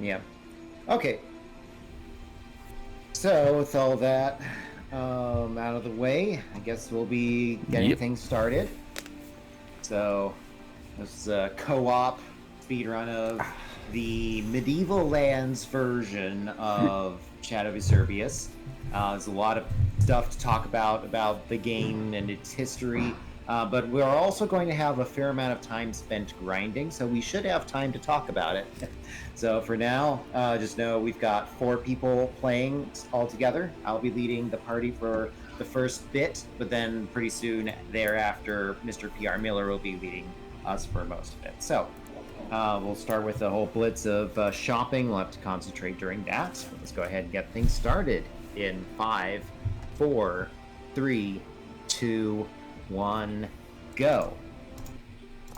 Yeah. Okay. So with all that out of the way, I guess we'll be getting things started. So this is a co-op speedrun of the Medieval Lands version of Shadow of Yserbius. There's a lot of stuff to talk about the game and its history. But we're also going to have a fair amount of time spent grinding, so we should have time to talk about it. So for now, just know we've got 4 people playing all together. I'll be leading the party for the first bit, but then pretty soon thereafter, Mr. PR Miller will be leading us for most of it. So we'll start with a whole blitz of shopping. We'll have to concentrate during that. Let's go ahead and get things started in 5, 4, 3, 2, 1, go.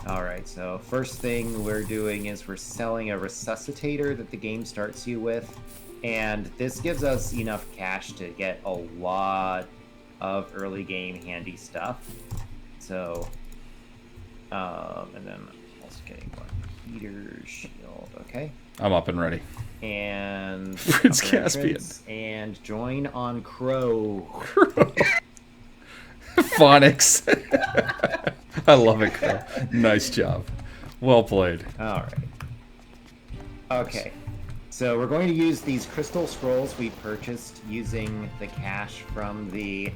All right, so first thing we're doing is we're selling a resuscitator that the game starts you with, and this gives us enough cash to get a lot of early game handy stuff. So, and then also getting one heater shield. Okay. I'm up and ready. And Prince Caspian. And join on Crow. Phonics. I love it, Crow. Nice job. Well played. All right. Okay. So we're going to use these crystal scrolls we purchased using the cash from the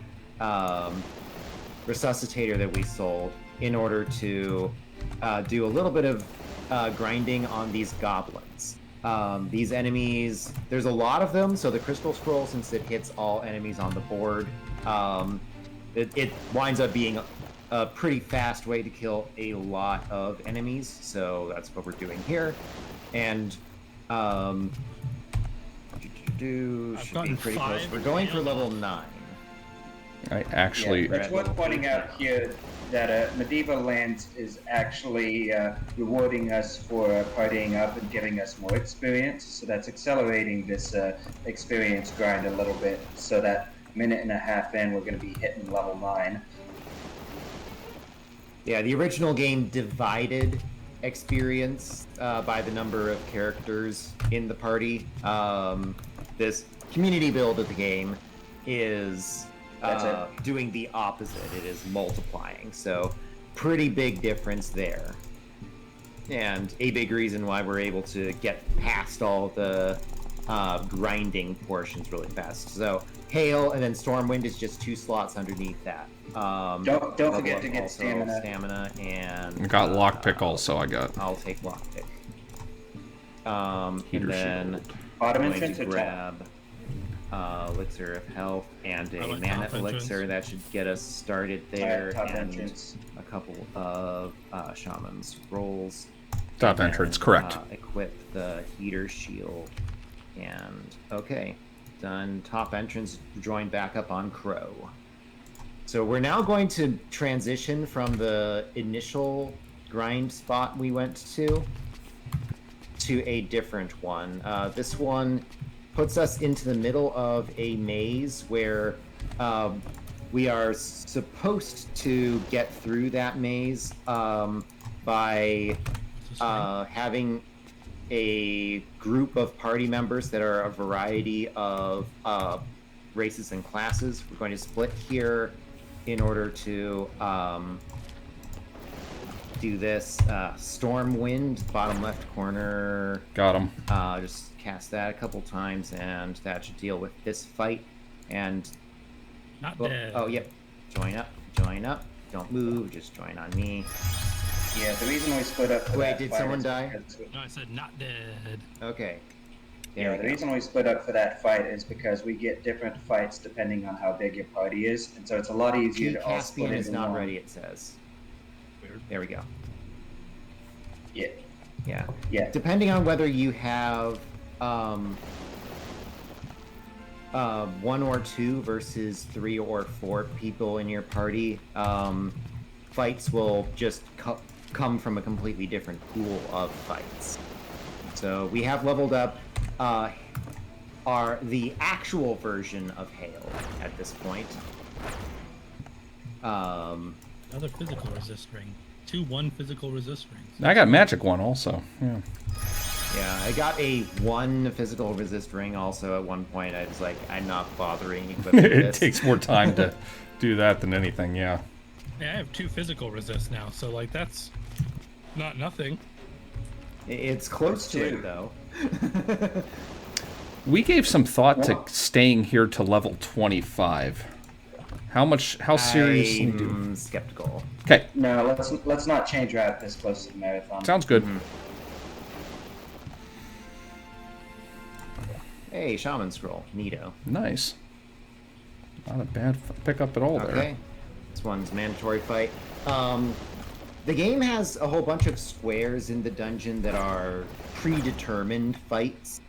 resuscitator that we sold in order to do a little bit of grinding on these goblins. These enemies, there's a lot of them, so the crystal scroll, since it hits all enemies on the board, it winds up being a pretty fast way to kill a lot of enemies, so that's what we're doing here. And should be pretty close. We're going for level 9. I actually... Yeah, it's worth pointing out here that Medieval Lands is actually rewarding us for partying up and giving us more experience, so that's accelerating this experience grind a little bit, so that minute and a half in, we're going to be hitting level 9. Yeah, the original game divided experience by the number of characters in the party. This community build of the game is doing the opposite. It is multiplying, so pretty big difference there. And a big reason why we're able to get past all the grinding portions really fast. So Hail and then Stormwind is just 2 slots underneath that. Don't forget to get stamina. And I got lockpick also. I'll take lockpick. Heater and then shield. Bottom I'm going entrance to or grab elixir of health and a mana elixir. That should get us started there. Top and entrance. a couple of shaman's rolls. Top And entrance, then, correct. Equip the heater shield. And okay, done. Top entrance, join back up on Crow. So we're now going to transition from the initial grind spot we went to a different one. This one puts us into the middle of a maze where we are supposed to get through that maze by having a group of party members that are a variety of races and classes. We're going to split here in order to do this. Stormwind, bottom left corner. Got him. Just cast that a couple times, and that should deal with this fight. And Not dead. oh, yep. Join up. Join up. Don't move. Just join on me. Yeah, the reason we split up. Wait, did someone die? No, I said not dead. Okay. Yeah, the reason we split up for that fight is because we get different fights depending on how big your party is, and so it's a lot easier to all split Caspian it is in not one. ready, it says. Weird. There we go. Yeah. Yeah. Yeah. Depending on whether you have 1 or 2 versus 3 or 4 people in your party, fights will just come from a completely different pool of fights. So we have leveled up the actual version of Hail at this point. Another physical resist ring. 2 1 physical resist rings. I got magic one also. Yeah. Yeah, I got a 1 physical resist ring also at one point. I was like, I'm not bothering equipping It this. takes more time to do that than anything, yeah. Yeah, I have 2 physical resists now, so like that's not nothing. It's close to Two. it, though. We gave some thought to Wow. staying here to level 25. How seriously do? I'm skeptical. Okay, No, let's not change route this close to the marathon. sounds good. Hey, Shaman Scroll. Neato. Nice. Not a bad pickup at all there. Okay. This one's mandatory fight. The game has a whole bunch of squares in the dungeon that are predetermined fights,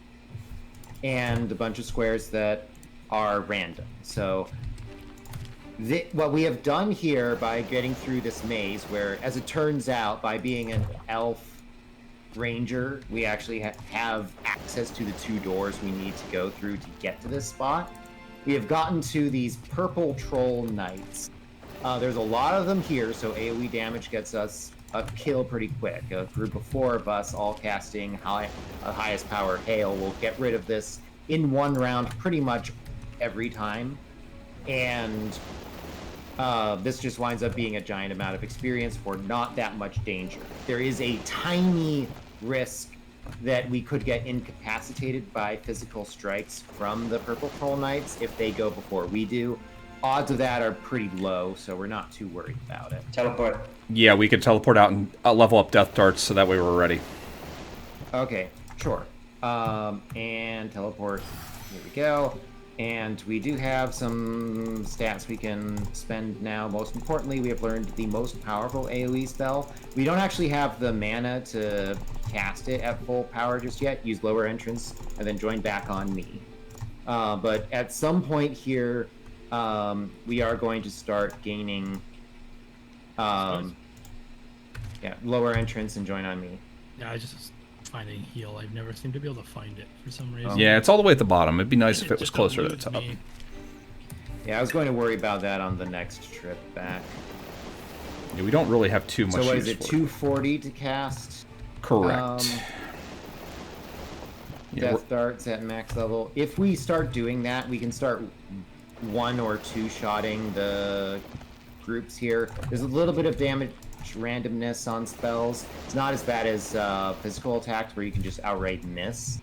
and a bunch of squares that are random. So, what we have done here by getting through this maze, where, as it turns out, by being an elf ranger, we actually have access to the 2 doors we need to go through to get to this spot. We have gotten to these purple troll knights. There's a lot of them here, so AoE damage gets us a kill pretty quick. A group of 4 of us all casting highest power hail will get rid of this in 1 round pretty much every time. And this just winds up being a giant amount of experience for not that much danger. There is a tiny risk that we could get incapacitated by physical strikes from the Purple Troll Knights if they go before we do. Odds of that are pretty low, so we're not too worried about it. Teleport. Yeah, we could teleport out and level up Death Darts so that way we're ready. Okay, sure. And teleport. Here we go. And we do have some stats we can spend now. Most importantly, we have learned the most powerful AoE spell. We don't actually have the mana to cast it at full power just yet. Use lower entrance and then join back on me. But at some point here, we are going to start gaining lower entrance and join on me. Yeah, I just finding heal. I've never seemed to be able to find it for some reason. Yeah, it's all the way at the bottom. It'd be nice if it was just closer to the eludes top. me. Yeah, I was going to worry about that on the next trip back. Yeah, we don't really have too much So what use is it, for 240 to cast? Correct. Yeah, Death darts at max level. If we start doing that, we can start 1 or 2 shotting the groups here. There's a little bit of damage randomness on spells. It's not as bad as physical attacks where you can just outright miss.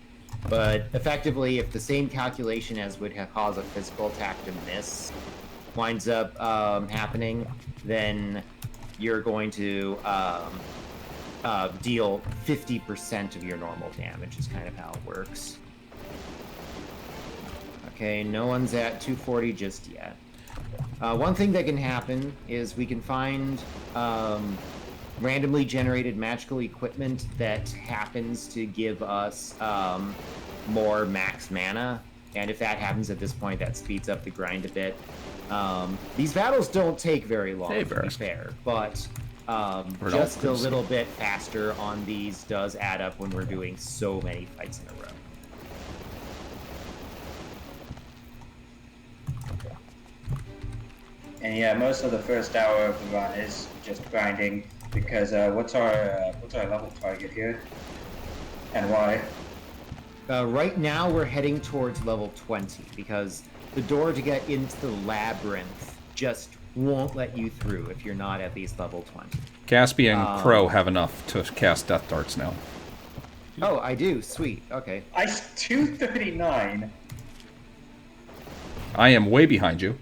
But effectively, if the same calculation as would have caused a physical attack to miss winds up happening, then you're going to deal 50% of your normal damage is kind of how it works. Okay, no one's at 240 just yet. One thing that can happen is we can find randomly generated magical equipment that happens to give us more max mana, and if that happens at this point, that speeds up the grind a bit. These battles don't take very long, Hey, to be Verisk. fair, but We're just all a little bit faster on these does add up when we're doing so many fights in a row. And yeah, most of the first hour of the run is just grinding because what's our level target here, and why? Right now, we're heading towards level 20 because the door to get into the labyrinth just won't let you through if you're not at least level 20. Gaspy and Crow have enough to cast Death Darts now. Oh, I do. Sweet. Okay. 239. I am way behind you.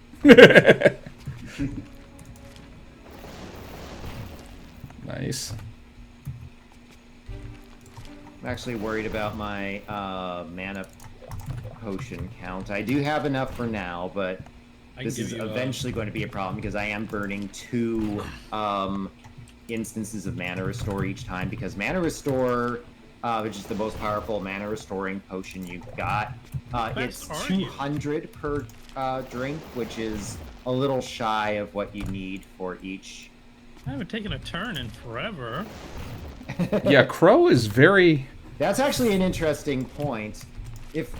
Nice. I'm actually worried about my mana potion count. I do have enough for now, but I can this give is you, eventually going to be a problem because I am burning 2 instances of mana restore each time because mana restore, which is the most powerful mana restoring potion you've got, it's Best, aren't you? 200 per drink, which is a little shy of what you need for each. I haven't taken a turn in forever. Yeah, Crow is very... That's actually an interesting point. If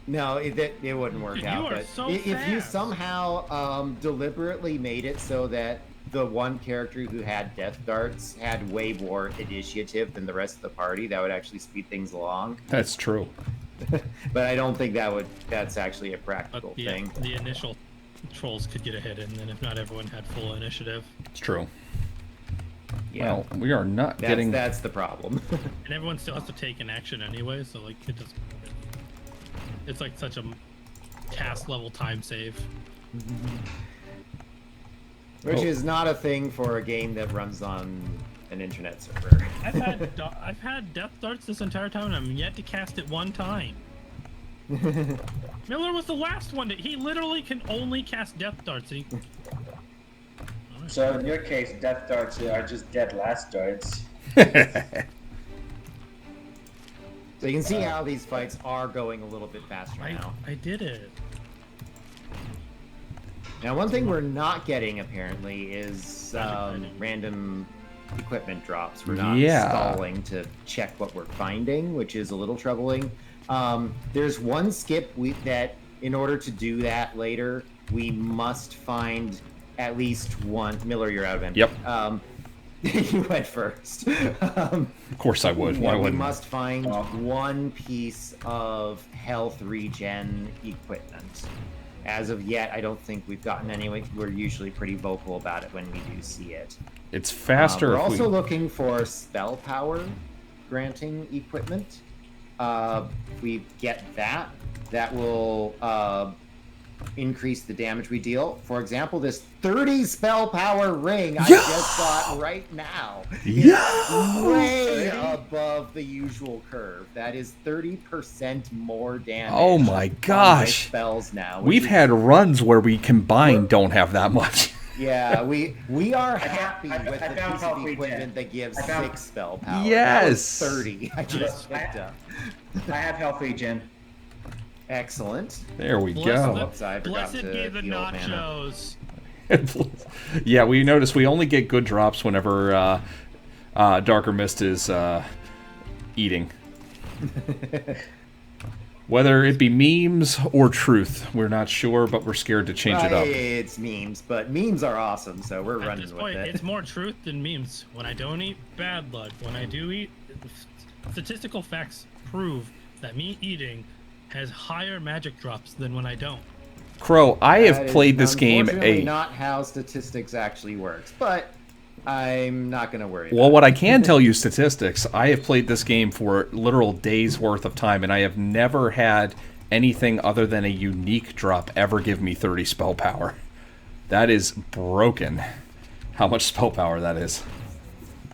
no, it wouldn't work Dude, out. you are But so if you fast. somehow deliberately made it so that the one character who had death darts had way more initiative than the rest of the party, that would actually speed things along. That's true. But I don't think that's actually a But practical thing. the initial trolls could get a hit in, and if not everyone had full initiative. It's true. Yeah, Well, we are not getting. that's the problem. And everyone still has to take an action anyway, so like it doesn't. It's like such a cast level time save. Which is not a thing for a game that runs on an internet server. I've had death darts this entire time, and I'm yet to cast it one time. Miller was the last one. He literally can only cast death darts. And So in your case, death darts are just dead last darts. So you can see how these fights are going a little bit faster now. I did it. Now, one thing we're not getting apparently is random equipment drops. We're not stalling to check what we're finding, which is a little troubling. There's one skip that, in order to do that later, we must find at least one. Miller, you're out of MP. Yep. You went first. Of course I would. Why We wouldn't? must find one piece of health regen equipment. As of yet, I don't think we've gotten any. We're usually pretty vocal about it when we do see it. It's faster. We're if also we... looking for spell power granting equipment. If we get that, that will increase the damage we deal. For example, this 30 spell power ring I just got right now is way above the usual curve. That is 30% more damage. Oh my gosh! Spells now. We've had runs where we combined don't have that much. Yeah, we are happy with the found piece of health equipment regen. that gives I found- 6 spell power. Yes! That was 30. I just picked up. I have health regen. Excellent. There we Bless go. Whoops, I forgot Blessed to be the heal mana. nachos. Yeah, we notice we only get good drops whenever Darker Mist is eating. Whether it be memes or truth, we're not sure, but we're scared to change it up. It's memes, but memes are awesome, so we're At running this with point, it. it's more truth than memes. When I don't eat, bad luck. When I do eat, statistical facts prove that me eating has higher magic drops than when I don't. Crow, I That have is played this game unfortunately not how statistics actually works, but I'm not going to worry Well, about what I can tell you statistics, I have played this game for literal days worth of time, and I have never had anything other than a unique drop ever give me 30 spell power. That is broken, how much spell power that is.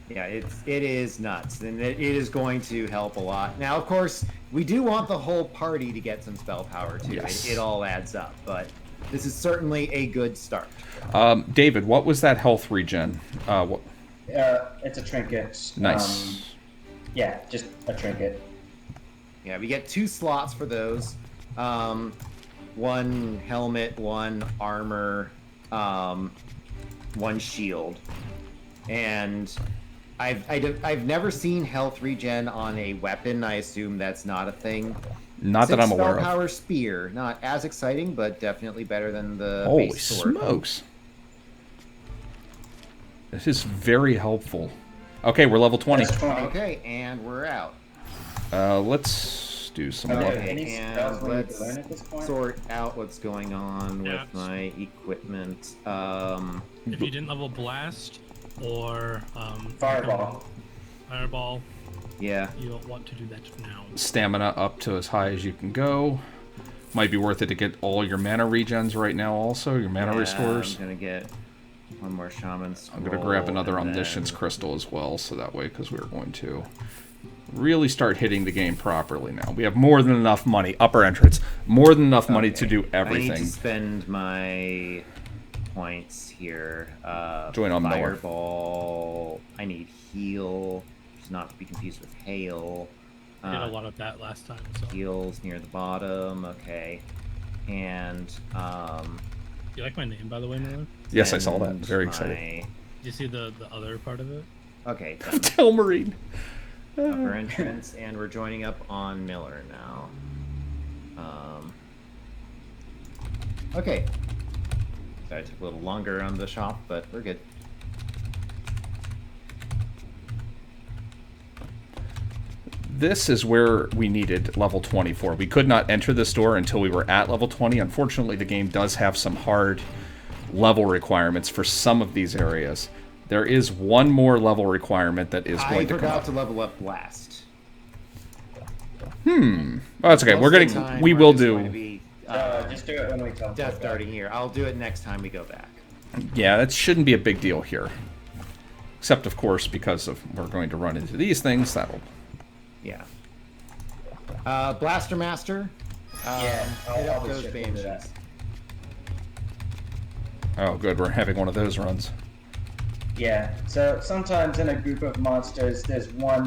Yeah, it is nuts, and it is going to help a lot. Now, of course, we do want the whole party to get some spell power, too. Yes. It all adds up, but this is certainly a good start. David, what was that health regen? It's a trinket. Nice. Yeah, just a trinket. Yeah, we get 2 slots for those. 1 helmet, 1 armor, 1 shield. And I've never seen health regen on a weapon. I assume that's not a thing. Not that I'm aware Spell of. power spear, not as exciting, but definitely better than the Holy base sword. smokes. This is very helpful. Okay, we're level 20. That's 20. Okay, and we're out. Let's do some Are there level. any And spells we need let's to learn at this point? sort out what's going on with Yeah. my equipment. If you didn't level blast or Fireball. fireball, Yeah. you don't want to do that now. Stamina up to as high as you can go. Might be worth it to get all your mana regens right now also, your mana restores. I'm gonna get one more shaman scroll. I'm going to grab another and omniscience then- crystal as well, so that way, because we're going to really start hitting the game properly now. We have more than enough money, upper entrance, more than enough money to do I need everything. to spend my points here. Join on Miller. Fireball. I need heal, which is not to be confused with hail. I did a lot of that last time. So. Heals near the bottom. Okay, and You like my name, by the way, Miller? Yes, I saw that. and Very my- excited. Did you see the other part of it? Okay, done. Telmarine. Upper entrance, and we're joining up on Miller now. Okay. That took a little longer on the shop, but we're good. this is where we needed level 24. We could not enter this door until we were at level 20. Unfortunately, the game does have some hard level requirements for some of these areas. There is one more level requirement that is going to come forgot up. to level up Blast. Oh, that's okay. Most We're of the gonna. time, We we're will just do. going to be, Just do it when we tell death darting here. I'll do it next time we go back. Yeah, that shouldn't be a big deal here. Except, of course, because of we're going to run into these things. That'll. Yeah. Blaster Master. Yeah, Hit up I'll be those shipping to that. banshees. Oh, good. We're having one of those runs. Yeah, so sometimes in a group of monsters, there's one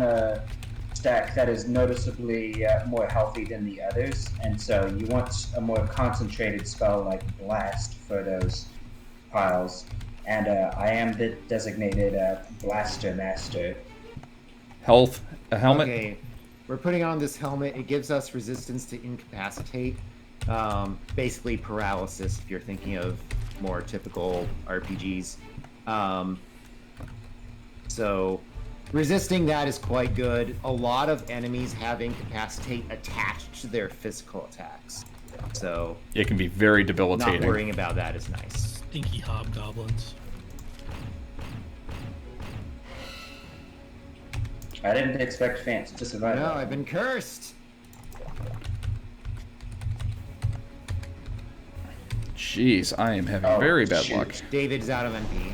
stack that is noticeably more healthy than the others, and so you want a more concentrated spell like Blast for those piles. And I am the designated Blaster Master. Health. A helmet. Okay, we're putting on this helmet. It gives us resistance to incapacitate. Basically paralysis, if you're thinking of more typical RPGs. So resisting that is quite good. A lot of enemies have incapacitate attached to their physical attacks. So It can be very debilitating. not worrying about that is nice. Stinky hobgoblins. I didn't expect Fance to survive. No, that. I've been cursed. Jeez, I am having Oh, very bad shoot. luck. David's out of MP.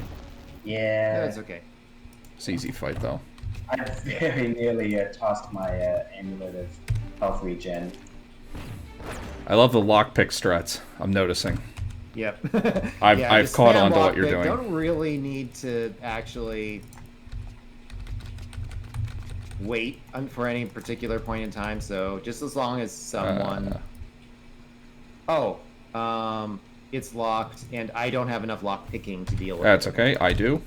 Yeah, That's okay. It's an easy fight, though. I very nearly tossed my amulet of health regen. I love the lockpick strats. I'm noticing. Yep. I've just caught spam on to what you're lockpick. doing. Don't really need to actually wait for any particular point in time. So just as long as someone. It's locked, and I don't have enough lock picking to deal with. That's it. okay. I do.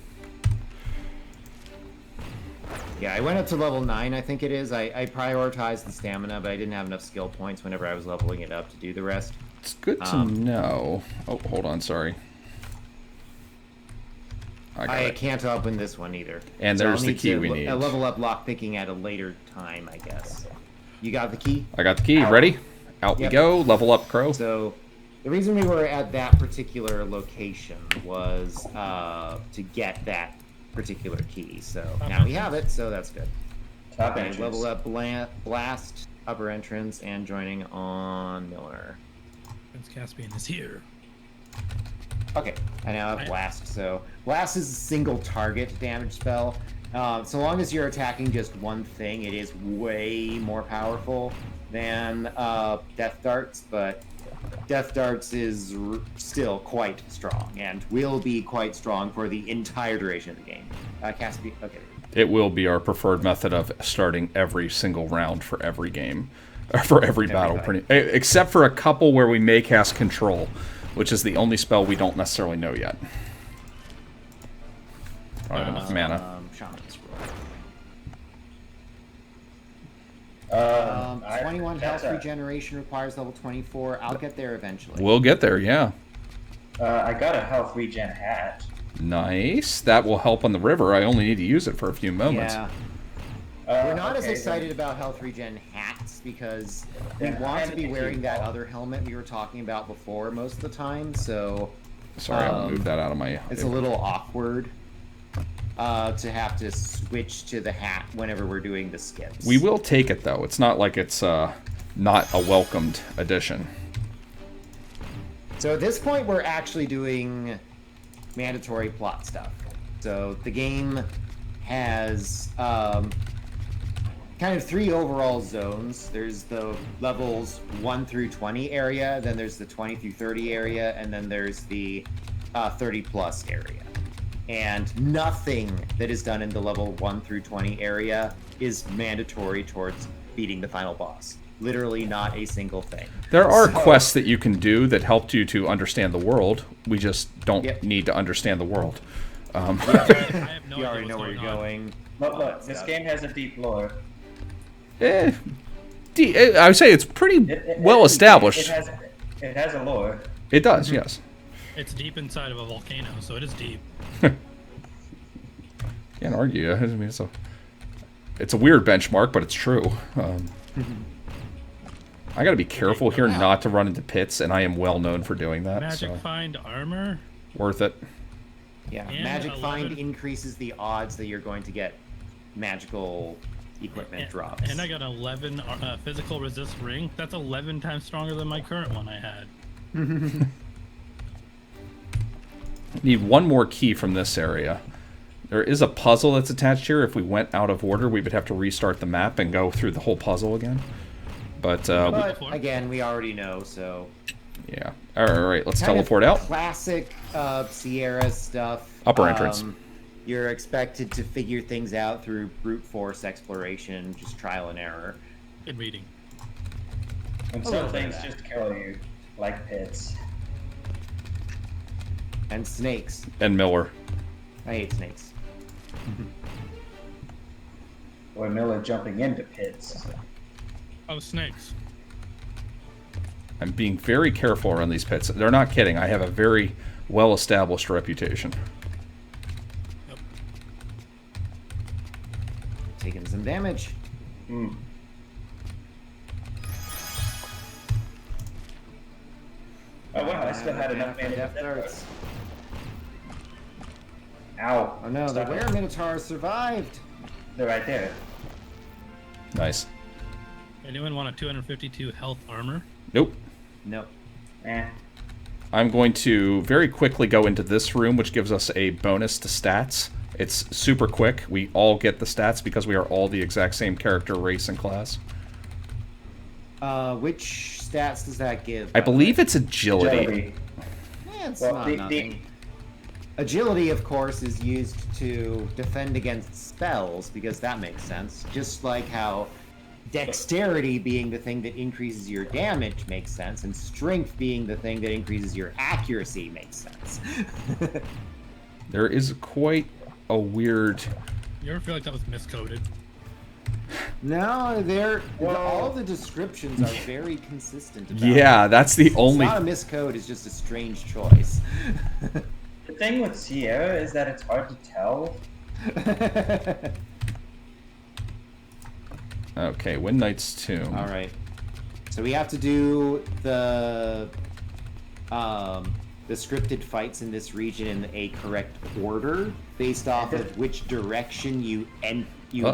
Yeah, I went up to level 9, I think it is. I prioritized the stamina, but I didn't have enough skill points whenever I was leveling it up to do the rest. It's good to know. Oh, hold on. Sorry. I got it. can't open this one either. And So I'll there's the need key to we need. level up lock picking at a later time, I guess. You got the key? I got the key. Ready? Out Yep. we go. Level up, Crow. So the reason we were at that particular location was to get that particular key. So now we have it, so that's good. Top Okay, entrance. level up Blast, upper entrance, and joining on Milner. Prince Caspian is here. Okay, I now have Blast. So Blast is a single target damage spell. So long as you're attacking just one thing, it is way more powerful than Death Darts, but Death Darts is still quite strong and will be quite strong for the entire duration of the game. Caspian, okay. It will be our preferred method of starting every single round for every game, or for every battle, fight. except for a couple where we may cast Control, which is the only spell we don't necessarily know yet. I don't have enough mana. Shaman Scroll. 21 21 health regeneration requires level 24. I'll get there eventually. We'll get there, yeah. I got a health regen hat. Nice. That will help on the river. I only need to use it for a few moments. Yeah. We're not as okay, excited about health regen hats because we Yeah, want and to be if wearing you- that other helmet we were talking about before most of the time, so Sorry, I'll move that out of my... it's a little awkward to have to switch to the hat whenever we're doing the skips. We will take it, though. It's not like it's not a welcomed addition. So at this point, we're actually doing mandatory plot stuff. So the game has kind of 3 overall zones. There's the levels 1 through 20 area, then there's the 20 through 30 area, and then there's the 30 plus area. And nothing that is done in the level 1 through 20 area is mandatory towards beating the final boss. Literally not a single thing. There are quests that you can do that help you to understand the world. We just don't need to understand the world. I have no You idea already know what's where you're on. going. Look, this game has a deep lore. I would say it's pretty well established. It has a lore. It does, yes. It's deep inside of a volcano, so it is deep. Can't argue. I mean, so It's a weird benchmark, but it's true. I gotta be careful here not to run into pits, and I am well known for doing that. Magic so. Find armor. Worth it. Yeah, And Magic 11. Find increases the odds that you're going to get magical equipment drops. And I got 11 physical resist ring. That's 11 times stronger than my current one I had. Need one more key from this area. There is a puzzle that's attached here. If we went out of order, we would have to restart the map and go through the whole puzzle again. But again, we already know, so... Yeah. All right, let's kind teleport of out. Classic Sierra stuff. Upper entrance. You're expected to figure things out through brute force exploration, just trial and error. Good reading. And some things just kill you, like pits. And snakes. And Miller. I hate snakes. Or Miller jumping into pits. Oh, snakes. I'm being very careful around these pits. They're not kidding. I have a very well-established reputation. Yep. Taking some damage. Hmm. Oh wow, I still had enough mana. Death darts. Ow. Oh no, the Stop Were it. Minotaurs survived. They're right there. Nice. Anyone want a 252 health armor? Nope. No. Eh. I'm going to very quickly go into this room, which gives us a bonus to stats. It's super quick. We all get the stats because we are all the exact same character, race, and class. Which stats does that give? I believe it's agility. It's Well, not nothing. Agility, of course, is used to defend against spells, because that makes sense. Just like how dexterity being the thing that increases your damage makes sense, and strength being the thing that increases your accuracy makes sense. There is quite a weird... You ever feel like that was miscoded? No, all the descriptions are very consistent about Yeah, it. that's the It's only... not a miscode, it's just a strange choice. The thing with Sierra is that it's hard to tell. Okay, Wind Knight's Tomb. All right. So we have to do the scripted fights in this region in a correct order based off of which direction you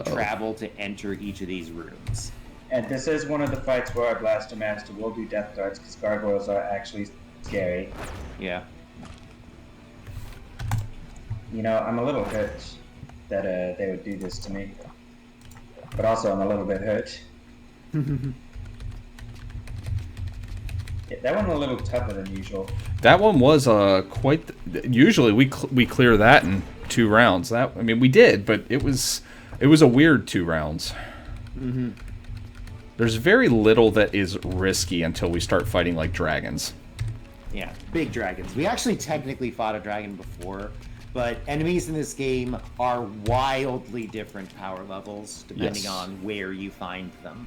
travel to enter each of these rooms. And this is one of the fights where our Blaster Master will do death darts because gargoyles are actually scary. Yeah. You know, I'm a little hurt that they would do this to me. But also I'm a little bit hurt. Yeah, that one a little tougher than usual. That one was quite... Usually we clear that in 2 rounds. We did, but it was a weird 2 rounds. Mm-hmm. There's very little that is risky until we start fighting like dragons. Yeah, big dragons. We actually technically fought a dragon before, but enemies in this game are wildly different power levels depending Yes. on where you find them.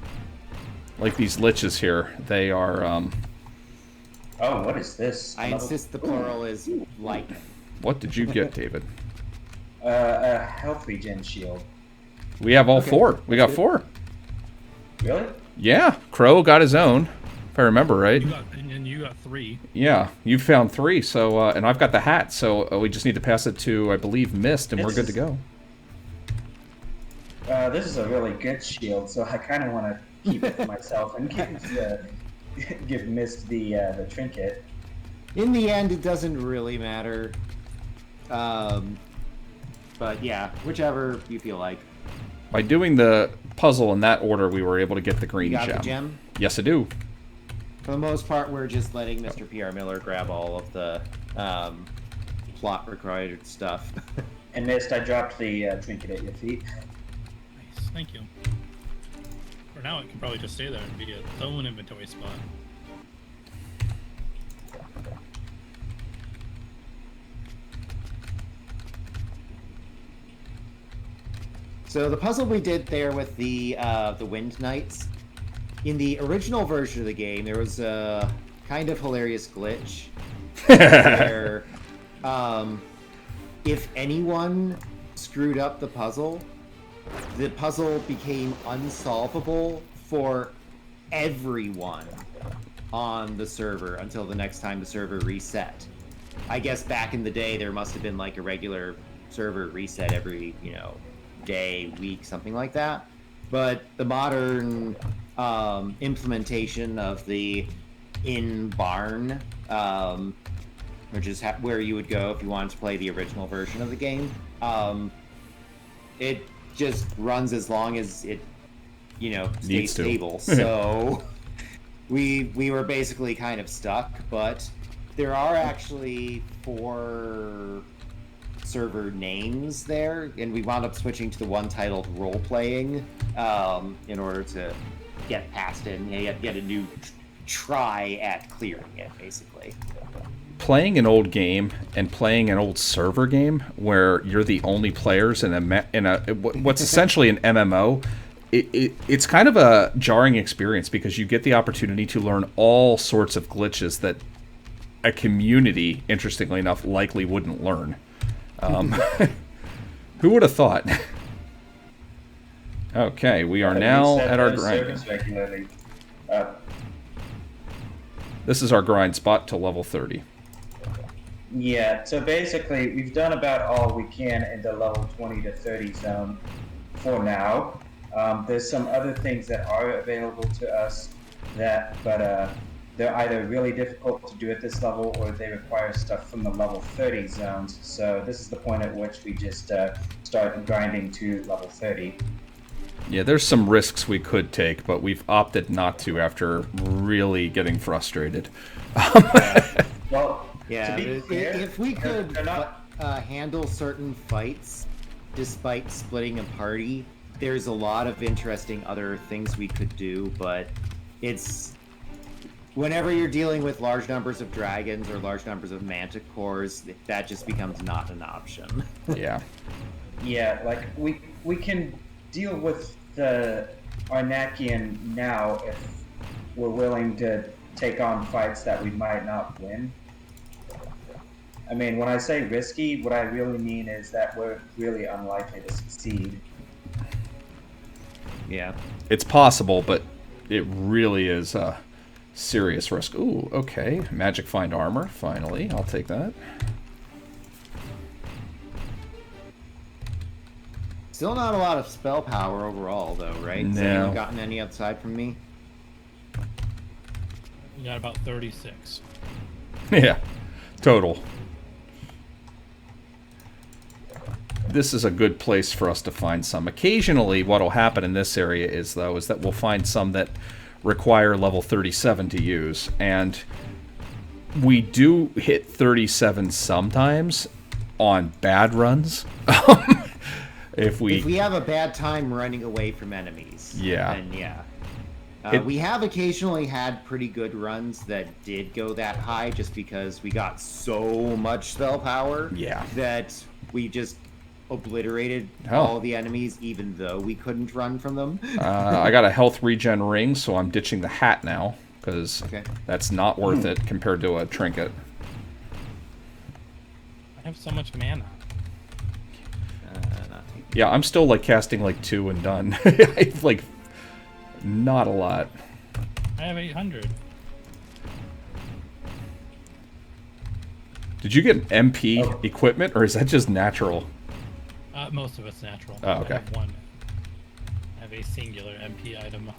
Like these liches here, they are... Oh, what is this? I insist the plural is lightning. What did you get, David? A health regen shield. We have all Okay, 4. We got that's 4. Really? Yeah, Crow got his own, if I remember right. You got 3. Yeah, you found 3, so and I've got the hat, so we just need to pass it to, I believe, Mist, and we're good to go. This is a really good shield, so I kind of want to keep it for myself and give Mist the trinket. In the end, it doesn't really matter. But yeah, whichever you feel like. By doing the puzzle in that order, we were able to get the green You got gem. the gem? Yes, I do. For the most part, we're just letting Mr. P.R. Miller grab all of the plot required stuff. And Mist, I dropped the trinket at your feet. Nice, thank you. For now, it can probably just stay there and be its own inventory spot. So the puzzle we did there with the Wind Knights, in the original version of the game, there was a kind of hilarious glitch where if anyone screwed up the puzzle, the puzzle became unsolvable for everyone on the server until the next time the server reset. I guess back in the day there must have been like a regular server reset every, day, week, something like that. But the modern implementation of the in-barn, which is where you would go if you wanted to play the original version of the game, it just runs as long as it, stays stable. So we were basically kind of stuck, but there are actually 4 server names there, and we wound up switching to the one titled role-playing in order to get past it and get a new try at clearing it, basically. Playing an old game and playing an old server game where you're the only players in a what's essentially an MMO, it's kind of a jarring experience because you get the opportunity to learn all sorts of glitches that a community, interestingly enough, likely wouldn't learn. Who would have thought? Okay, we are now at our grind. This is our grind spot to level 30. Yeah, so basically we've done about all we can in the level 20 to 30 zone for now. There's some other things that are available to us but they're either really difficult to do at this level or they require stuff from the level 30 zones. So this is the point at which we just start grinding to level 30. Yeah, there's some risks we could take, but we've opted not to after really getting frustrated. Well, yeah, to be clear, if we could handle certain fights despite splitting a party, there's a lot of interesting other things we could do, but it's... Whenever you're dealing with large numbers of dragons or large numbers of manticores, that just becomes not an option. Yeah. Yeah, like we can deal with the Arnakian now if we're willing to take on fights that we might not win. I mean, when I say risky, what I really mean is that we're really unlikely to succeed. Yeah. It's possible, but it really is a serious risk. Ooh, okay. Magic Find Armor, finally. I'll take that. Still not a lot of spell power overall, though, right? No. Has anyone gotten any outside from me? You got about 36. Yeah, total. This is a good place for us to find some. Occasionally, what will happen in this area is that we'll find some that require level 37 to use, and we do hit 37 sometimes on bad runs. If we have a bad time running away from enemies, then yeah. We have occasionally had pretty good runs that did go that high just because we got so much spell power that we just obliterated all the enemies even though we couldn't run from them. I got a health regen ring, so I'm ditching the hat now because that's not worth it compared to a trinket. I have so much mana. Yeah, I'm still like casting like 2 and done. I have like not a lot. I have 800. Did you get an MP equipment, or is that just natural? Most of it's natural. Oh, okay. I have one. I have a singular MP item.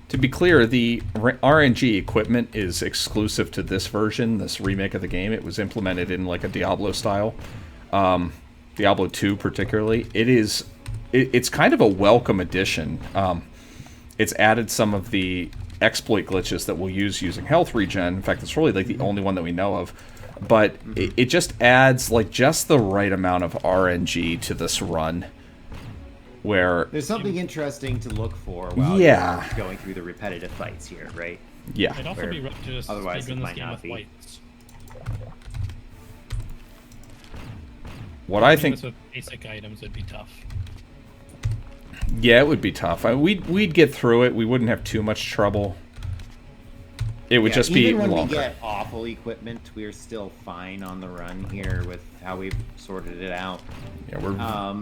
To be clear, the RNG equipment is exclusive to this version, this remake of the game. It was implemented in like a Diablo style, Diablo 2 particularly. It's kind of a welcome addition. It's added some of the exploit glitches that we'll use using health regen. In fact, it's really like the only one that we know of. But it just adds like just the right amount of RNG to this run. Where there's something interesting to look for while you're going through the repetitive fights here, right? Yeah. It'd also be rough to just otherwise speedrun it this might game not with be. whites. What I think with basic items would be tough. Yeah, it would be tough. We'd get through it. We wouldn't have too much trouble. It would just be even when longer. we get awful equipment, we're still fine on the run here with how we've sorted it out. Yeah, we're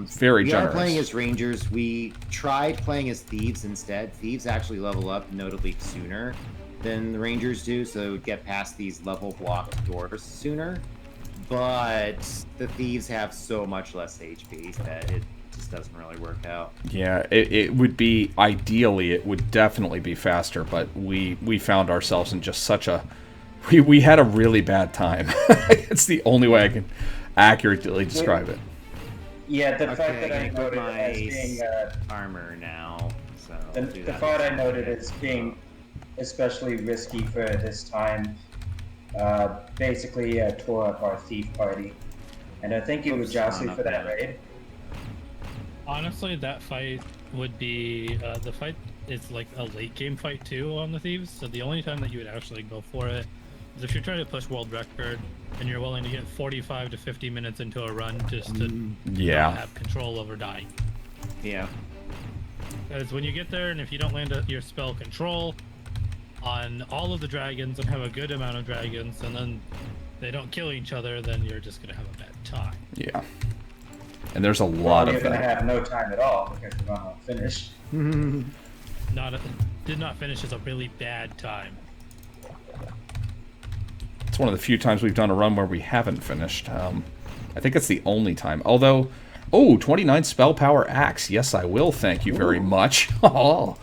very we generous. are playing as rangers. We tried playing as thieves instead. Thieves actually level up notably sooner than the rangers do, so get past these level blocked doors sooner. But the thieves have so much less HP that it just doesn't really work out. Yeah, it would be, ideally, it would definitely be faster, but we found ourselves in just such a... We had a really bad time. It's the only way I can accurately describe it. Yeah, the Okay, fact that I I'm gonna put noted my as being armor now. So the part I noted as being especially risky for this time, basically tore up our thief party, and I think it was Jocelyn for that raid. Honestly, that fight would be the fight is like a late game fight too on the thieves. So the only time that you would actually go for it is if you're trying to push world record and you're willing to get 45 to 50 minutes into a run just to not have control over dying. Yeah. Because when you get there, and if you don't land your spell control on all of the dragons and have a good amount of dragons, and then they don't kill each other, then you're just gonna have a bad time. Yeah. And there's a lot of You're gonna that. have no time at all because we're gonna finish. Did not finish is a really bad time. It's one of the few times we've done a run where we haven't finished. I think it's the only time. Although, 29 spell power axe. Yes, I will. Thank you very much. Oh,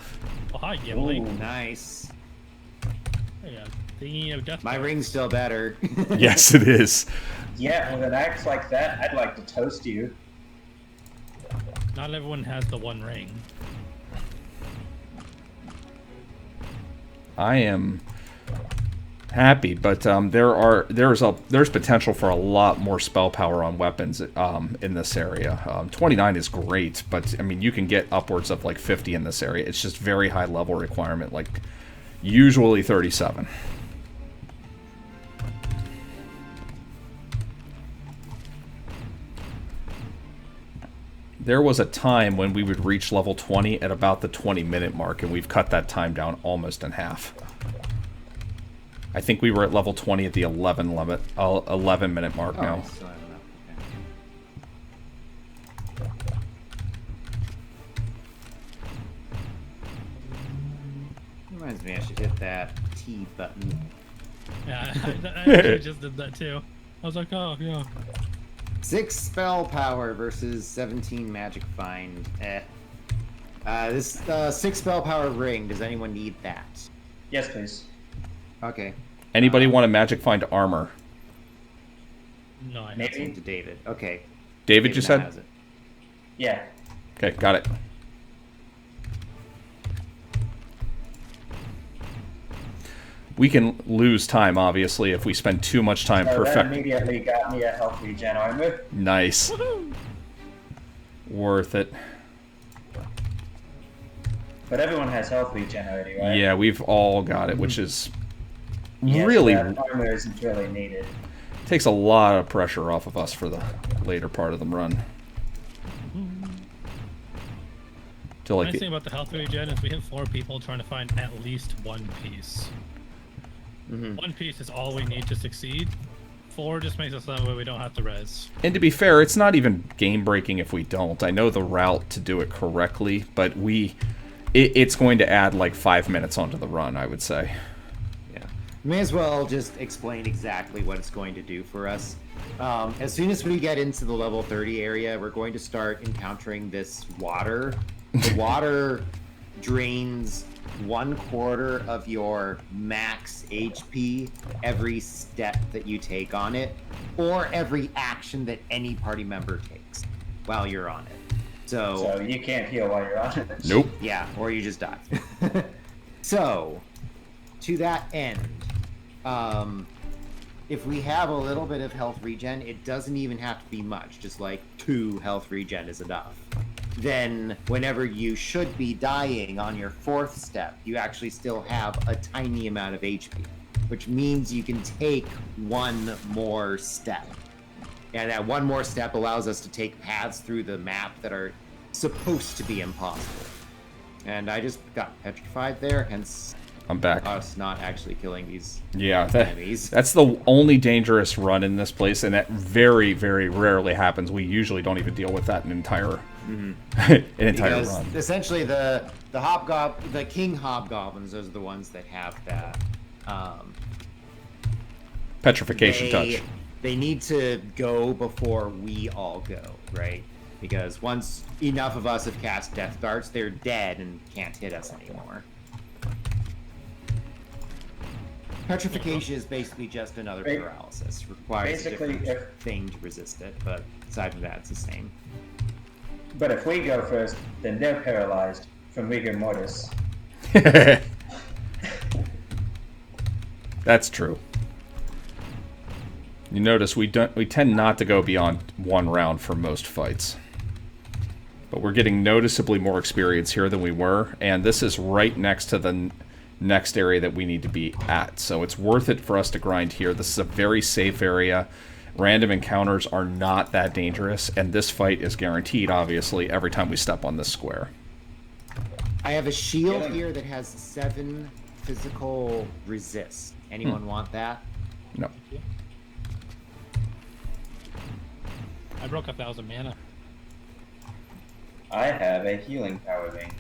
hi, Gimli. Nice. Yeah, thinking of death. My ring's still better. yes, it is. Yeah, with an axe like that, I'd like to toast you. Not everyone has the one ring. I am happy, but there's potential for a lot more spell power on weapons in this area. 29 is great, but I mean you can get upwards of like 50 in this area. It's just very high level requirement, like usually 37. There was a time when we would reach level 20 at about the 20-minute mark, and we've cut that time down almost in half. I think we were at level 20 at the 11-minute mark now. I still have enough. Okay. Reminds me I should hit that T button. Yeah, I actually just did that too. I was like, oh, yeah. 6 spell power versus 17 magic find. This 6 spell power ring, does anyone need that? Yes, please. Okay. Anybody want a magic find armor? No, I Maybe. Send to David. Okay. David, you now said? has it. Yeah. Okay, got it. We can lose time, obviously, if we spend too much time That perfecting. immediately got me a health regen armor. Nice. Worth it. But everyone has health regen already, right? Yeah, we've all got it, which is Yeah, really so that armor isn't really needed. takes a lot of pressure off of us for the later part of the run. To The like nice thing about the health regen is we have 4 people trying to find at least one piece. One piece is all we need to succeed. 4 just makes us that way we don't have to res. And to be fair, it's not even game breaking if we don't. I know the route to do it correctly, but it's going to add like 5 minutes onto the run, I would say. Yeah. May as well just explain exactly what it's going to do for us. As soon as we get into the level 30 area, we're going to start encountering this water. The water drains 1/4 of your max HP every step that you take on it, or every action that any party member takes while you're on it. So you can't heal while you're on it. Nope. Yeah, or you just die. So, to that end, if we have a little bit of health regen, it doesn't even have to be much, just like 2 health regen is enough. Then, whenever you should be dying on your 4th step, you actually still have a tiny amount of HP, which means you can take 1 more step. And that 1 more step allows us to take paths through the map that are supposed to be impossible. And I just got petrified there, hence I'm back. us not actually killing these Yeah, enemies. that's the only dangerous run in this place, and that very, very rarely happens. We usually don't even deal with that an entire Because run. essentially the king hobgoblins, those are the ones that have that Petrification touch. They need to go before we all go, right? Because once enough of us have cast death darts, they're dead and can't hit us anymore. Petrification is basically just another paralysis. Requires a different thing to resist it, but aside from that, it's the same. But if we go first, then they're paralyzed from rigor mortis. That's true. You notice we tend not to go beyond one round for most fights. But we're getting noticeably more experience here than we were, and this is right next to the next area that we need to be at. So it's worth it for us to grind here. This is a very safe area. Random encounters are not that dangerous, and this fight is guaranteed, obviously, every time we step on this square. I have a shield here that has 7 physical resist. Anyone want that? No. I broke 1,000 mana. I have a healing power ring,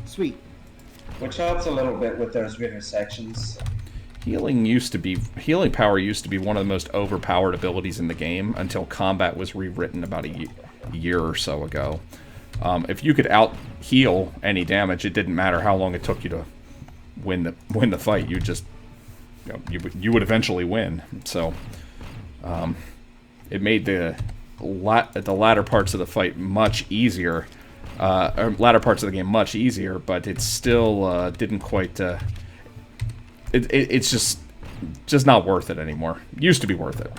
Sweet. which helps a little bit with those river sections. Healing power used to be one of the most overpowered abilities in the game until combat was rewritten about a year or so ago. If you could out heal any damage, it didn't matter how long it took you to win the fight. You just you would eventually win. So it made the latter parts of the fight much easier, or latter parts of the game much easier, but it still didn't quite. It's just not worth it anymore. Used to be worth it.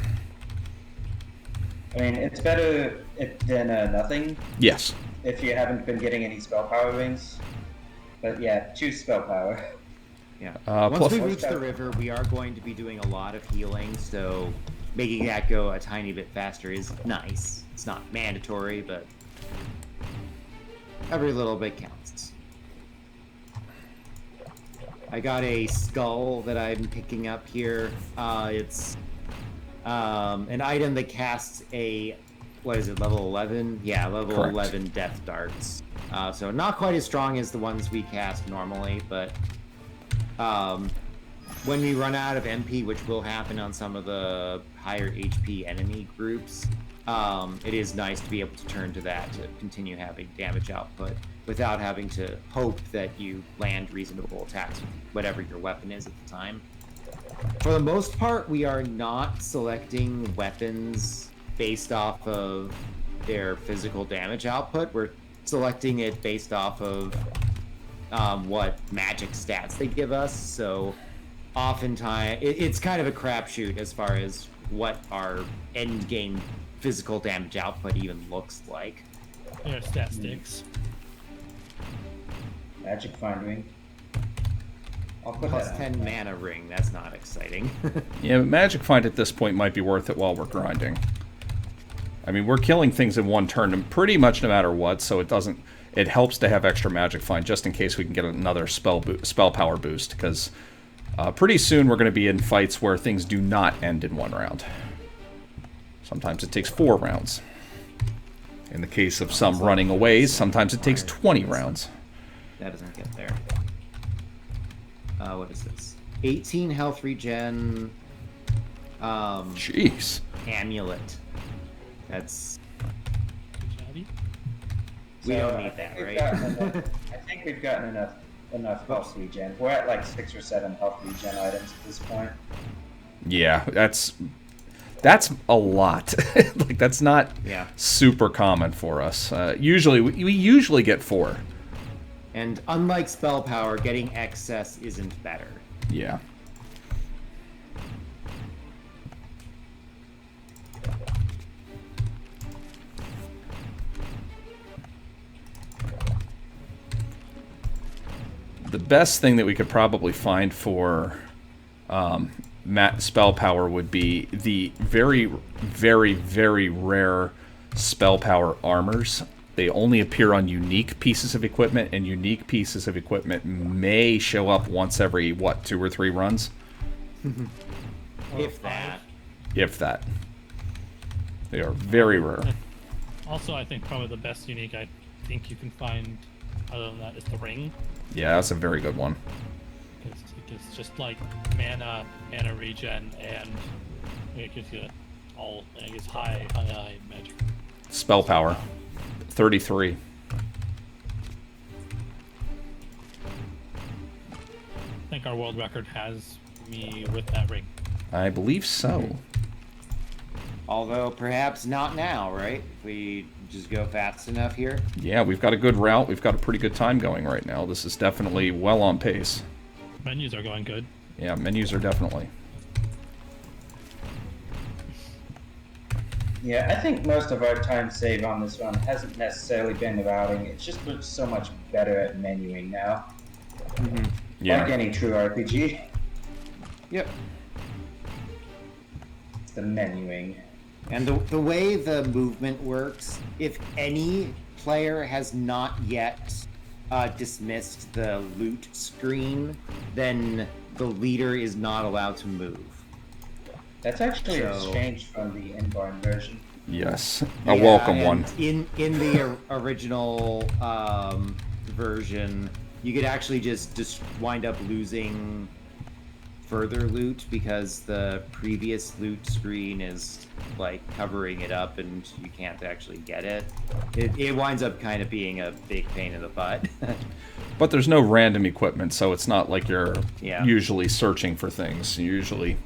I mean, it's better than nothing. Yes. If you haven't been getting any spell power rings. But yeah, choose spell power. Yeah. Plus, Once we reach the river, we are going to be doing a lot of healing, so making that go a tiny bit faster is nice. It's not mandatory, but every little bit counts. I got a skull that I'm picking up here. It's an item that casts a, what is it, level 11? Yeah, level Correct. 11 death darts. So not quite as strong as the ones we cast normally, but when we run out of MP, which will happen on some of the higher HP enemy groups, it is nice to be able to turn to that to continue having damage output without having to hope that you land reasonable attacks with whatever your weapon is at the time. For the most part, we are not selecting weapons based off of their physical damage output. We're selecting it based off of what magic stats they give us. So oftentimes, it's kind of a crapshoot as far as what our end game physical damage output even looks like. Yeah, stat sticks. Magic Find Ring. I'll put Plus that 10 on. mana ring, that's not exciting. yeah, Magic Find at this point might be worth it while we're grinding. I mean, we're killing things in one turn, pretty much no matter what, so it helps to have extra Magic Find just in case we can get another spell power boost, because pretty soon we're going to be in fights where things do not end in one round. Sometimes it takes 4 rounds. In the case of some running away, sometimes it takes 20 rounds. That doesn't get there. What is this? 18 health regen. Jeez. Amulet. That's. Shabby. We So, don't I need that, think we've right? gotten enough- I think we've gotten enough health regen. We're at like 6 or 7 health regen items at this point. Yeah, that's a lot. Like, that's not Yeah. super common for us. Usually, we usually get 4. And unlike spell power, getting excess isn't better. Yeah. The best thing that we could probably find for spell power would be the very, very, very rare spell power armors. They only appear on unique pieces of equipment, and unique pieces of equipment may show up once every, what, 2 or 3 runs? If that. If that. They are very rare. Also, I think probably the best unique I think you can find other than that is the ring. Yeah, that's a very good one. It's just like mana regen, and it gives you all, I guess, high magic. Spell power. 33. I think our world record has me with that ring. I believe so. Although perhaps not now, right? If we just go fast enough here. Yeah, we've got a good route. We've got a pretty good time going right now. This is definitely well on pace. Menus are going good. Yeah, menus are definitely. Yeah, I think most of our time save on this run hasn't necessarily been the routing. It's just we're so much better at menuing now. Yeah. Like any true RPG. Yep. It's the menuing. And the way the movement works, if any player has not yet dismissed the loot screen, then the leader is not allowed to move. That's actually a change from the in-barn version. Yes. A welcome one. In the original version, you could actually just wind up losing further loot because the previous loot screen is like covering it up and you can't actually get it. It winds up kind of being a big pain in the butt. But there's no random equipment, so it's not like you're Yeah. usually searching for things. Usually,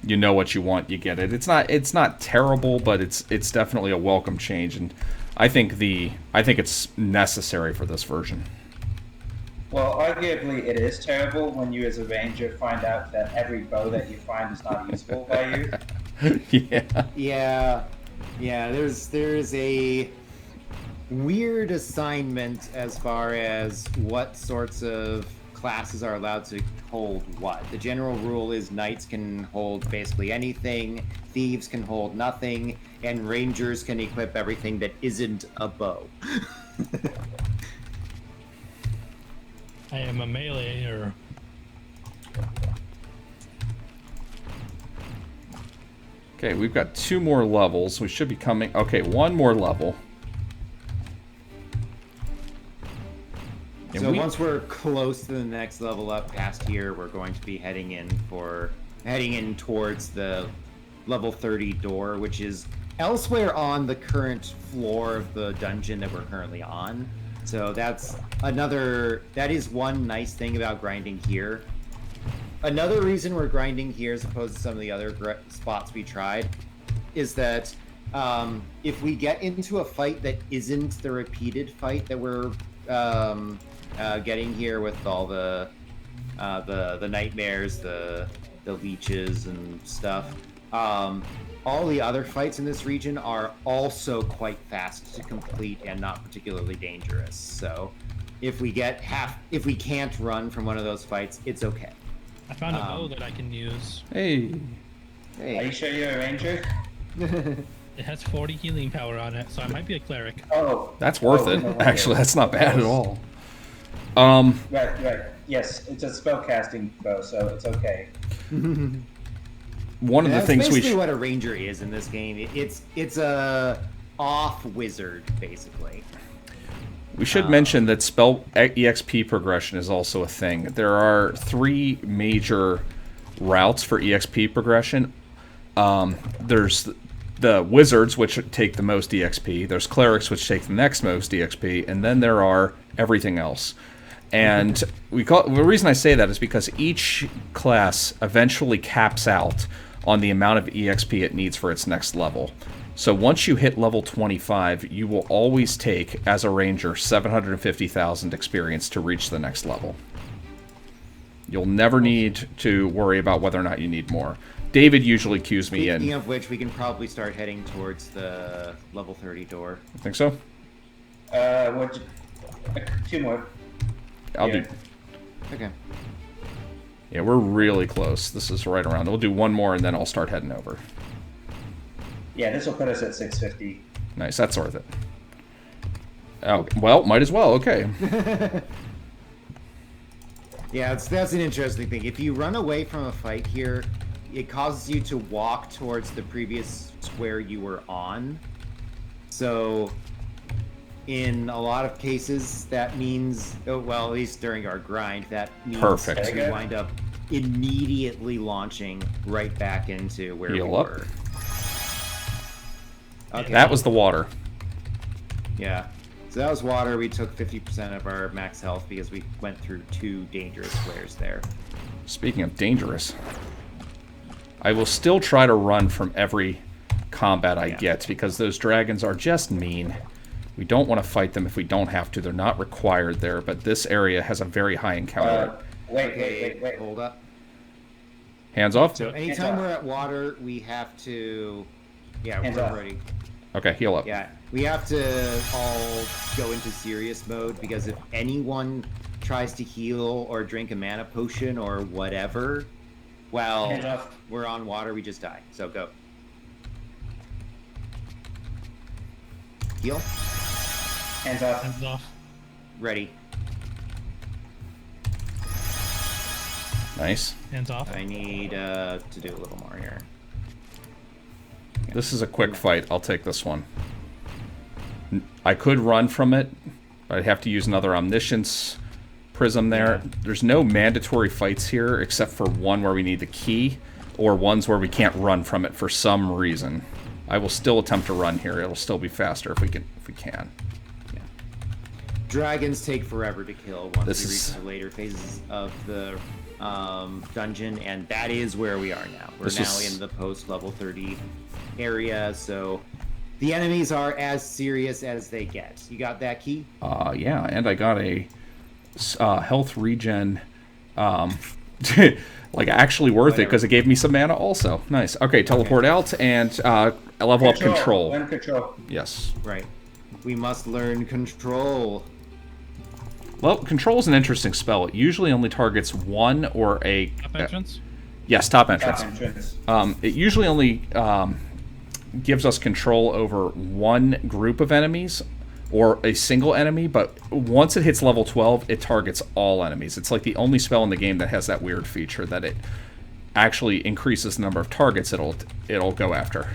you know what you want, you get it. It's not terrible, but it's definitely a welcome change, and I think it's necessary for this version. Well, arguably it is terrible when you as a ranger find out that every bow that you find is not usable by you. Yeah. Yeah. There's a weird assignment as far as what sorts of classes are allowed to hold what. The general rule is knights can hold basically anything, thieves can hold nothing, and rangers can equip everything that isn't a bow. I am a meleeer. Okay, we've got 2 more levels. We should be coming... Okay, 1 more level. And So once we're close to the next level up past here, we're going to be heading in towards the level 30 door, which is elsewhere on the current floor of the dungeon that we're currently on. So that is one nice thing about grinding here. Another reason we're grinding here as opposed to some of the other spots we tried is that if we get into a fight that isn't the repeated fight that we're getting here with all the nightmares, the leeches and stuff, all the other fights in this region are also quite fast to complete and not particularly dangerous. So if we can't run from one of those fights, it's okay. I found a bow that I can use. Hey. Are you sure you're a ranger? It has 40 healing power on it, so I might be a cleric. Oh. That's worth it. No, Actually, that's not bad at all. Right. Yes, it's a spellcasting bow, so it's okay. One of the things we basically what a ranger is in this game. It's a off wizard basically. We should mention that spell EXP progression is also a thing. There are 3 major routes for EXP progression. There's the wizards, which take the most EXP. There's clerics, which take the next most EXP, and then there are everything else. And the reason I say that is because each class eventually caps out on the amount of EXP it needs for its next level. So once you hit level 25, you will always take, as a ranger, 750,000 experience to reach the next level. You'll never need to worry about whether or not you need more. David usually cues me in. Speaking of which, we can probably start heading towards the level 30 door. You think so? 2 more. I'll do. Okay. Yeah, we're really close. This is right around. We'll do 1 more, and then I'll start heading over. Yeah, this will put us at 650. Nice, that's worth it. Oh, well, might as well. Okay. Yeah, that's an interesting thing. If you run away from a fight here, it causes you to walk towards the previous square you were on. So, in a lot of cases, that means, well, at least during our grind, that means Perfect. we wind up immediately launching right back into where Heal we up. were. Okay. That was the water. Yeah. So that was water. We took 50% of our max health because we went through 2 dangerous squares there. Speaking of dangerous, I will still try to run from every combat I get because those dragons are just mean. We don't want to fight them if we don't have to. They're not required there, but this area has a very high encounter rate. Wait. Hold up. Hands off? So anytime we're at water, we have to... Yeah, Hands we're off. ready. Okay, heal up. Yeah, we have to all go into serious mode because if anyone tries to heal or drink a mana potion or whatever, well, Hands off. we're on water, we just die. So go. Heal. Hands off. Hands off. Ready. Nice. Hands off. I need to do a little more here. This is a quick fight. I'll take this one. I could run from it, but I'd have to use another Omniscience Prism there. There's no mandatory fights here except for one where we need the key or ones where we can't run from it for some reason. I will still attempt to run here. It'll still be faster if we can. Yeah. Dragons take forever to kill once This we reach is- the later phases of the dungeon, and that is where we are now. We're This now is- in the post-level 30 area, so the enemies are as serious as they get. You got that key? Yeah, and I got a health regen, like actually worth it because it gave me some mana also. Nice. Okay, teleport out and level up control. Learn control. Yes. Right. We must learn control. Well, control is an interesting spell. It usually only targets one or a... Top entrance. Yes, top entrance. Top entrance. It usually only gives us control over one group of enemies or a single enemy, but once it hits level 12, it targets all enemies. It's like the only spell in the game that has that weird feature that it actually increases the number of targets it'll go after.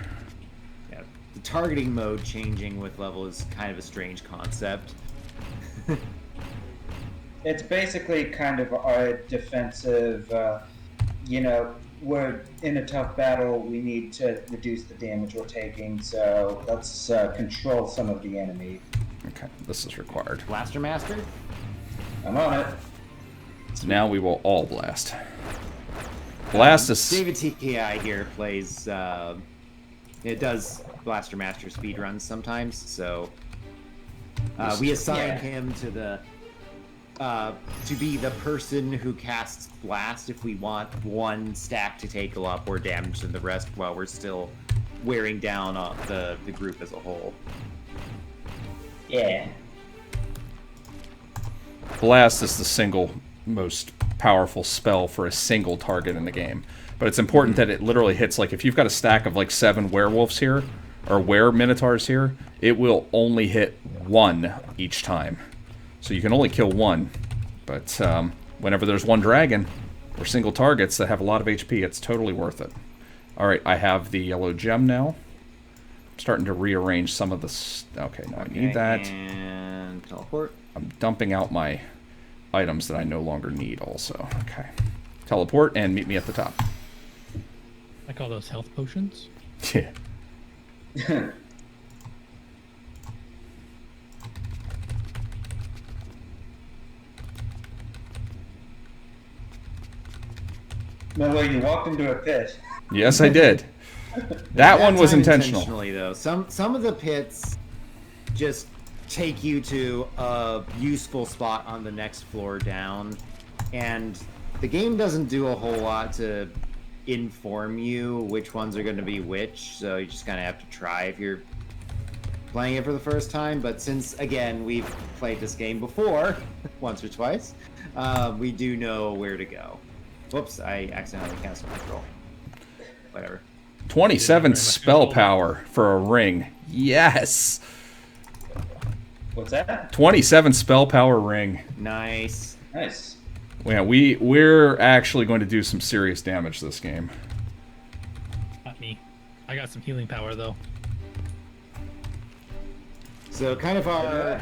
Yeah. The targeting mode changing with level is kind of a strange concept. It's basically kind of our defensive, we're in a tough battle, we need to reduce the damage we're taking, so let's control some of the enemy. Okay, this is required. Blaster Master? I'm on it. So now we will all blast. Blast is... David TKI here plays, it does Blaster Master speedruns sometimes, so we assign him to the to be the person who casts blast if we want one stack to take a lot more damage than the rest while we're still wearing down the group as a whole. Yeah. Blast is the single most powerful spell for a single target in the game. But it's important that it literally hits, like, if you've got a stack of, like, 7 werewolves here, or were-minotaurs here, it will only hit 1 each time. So you can only kill 1. But whenever there's 1 dragon, or single targets that have a lot of HP, it's totally worth it. Alright, I have the yellow gem now. I'm starting to rearrange some of the... Okay, now I need that. And teleport. I'm dumping out my items that I no longer need also. Okay. Teleport and meet me at the top. I call those health potions. Yeah. No, you walked into a pit. Yes, I did. That one was time intentional. Intentionally, though. Some of the pits just take you to a useful spot on the next floor down, and the game doesn't do a whole lot to inform you which ones are going to be which, so you just kind of have to try if you're playing it for the first time. But since, again, we've played this game before, once or twice, we do know where to go. Whoops, I accidentally canceled control. Whatever. 27 spell power for a ring. Yes! What's that? 27 spell power ring. Nice. Nice. Yeah, we're actually going to do some serious damage this game. Not me. I got some healing power though. So kind of our...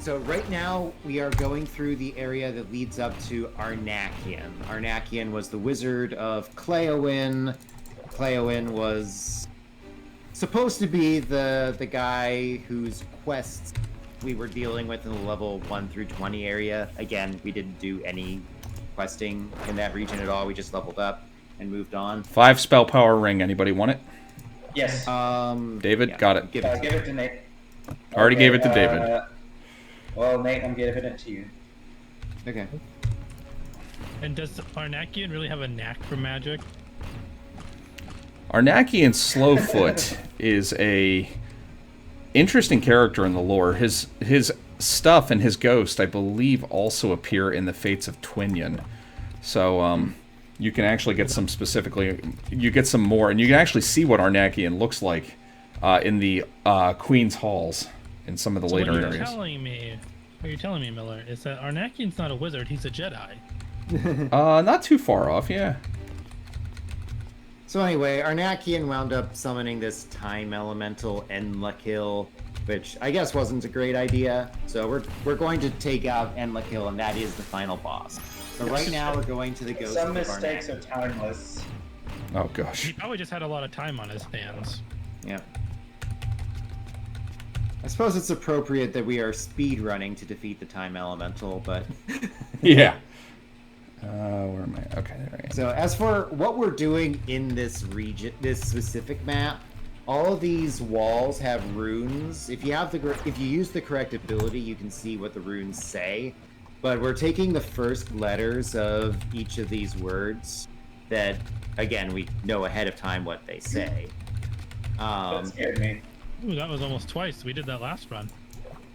So right now we are going through the area that leads up to Arnakian. Arnakian was the wizard of Cleowin. Cleowin was supposed to be the guy whose quests we were dealing with in the level 1 through 20 area. Again, we didn't do any questing in that region at all. We just leveled up and moved on. 5 spell power ring. Anybody want it? Yes. David, Yeah, got it. give it. Give it to Nate. Already Okay, gave it to David. Well, Nate, I'm giving it to you. Okay. And does Arnakian really have a knack for magic? Arnakian Slowfoot is a interesting character in the lore. His stuff and his ghost, I believe, also appear in the Fates of Twinion. So you can actually get some specifically. You get some more, and you can actually see what Arnakian looks like in the Queen's Halls in some of the later what areas. you're telling me, Miller, is that Arnakian's not a wizard; he's a Jedi. Not too far off, yeah. So anyway, Arnakian wound up summoning this time elemental Enlakil, which I guess wasn't a great idea. So we're going to take out Enlakil, and that is the final boss. But right now we're going to the ghost Some of mistakes Arnakian. are timeless. Oh gosh. He probably just had a lot of time on his hands. Yeah. I suppose it's appropriate that we are speed running to defeat the time elemental, but Yeah. Where am I? Okay, there I am. so as for what we're doing in this region, this specific map, all of these walls have runes. If you use the correct ability, you can see what the runes say. But we're taking the first letters of each of these words that, again, we know ahead of time what they say. That scared me. Ooh, that was almost twice. We did that last run.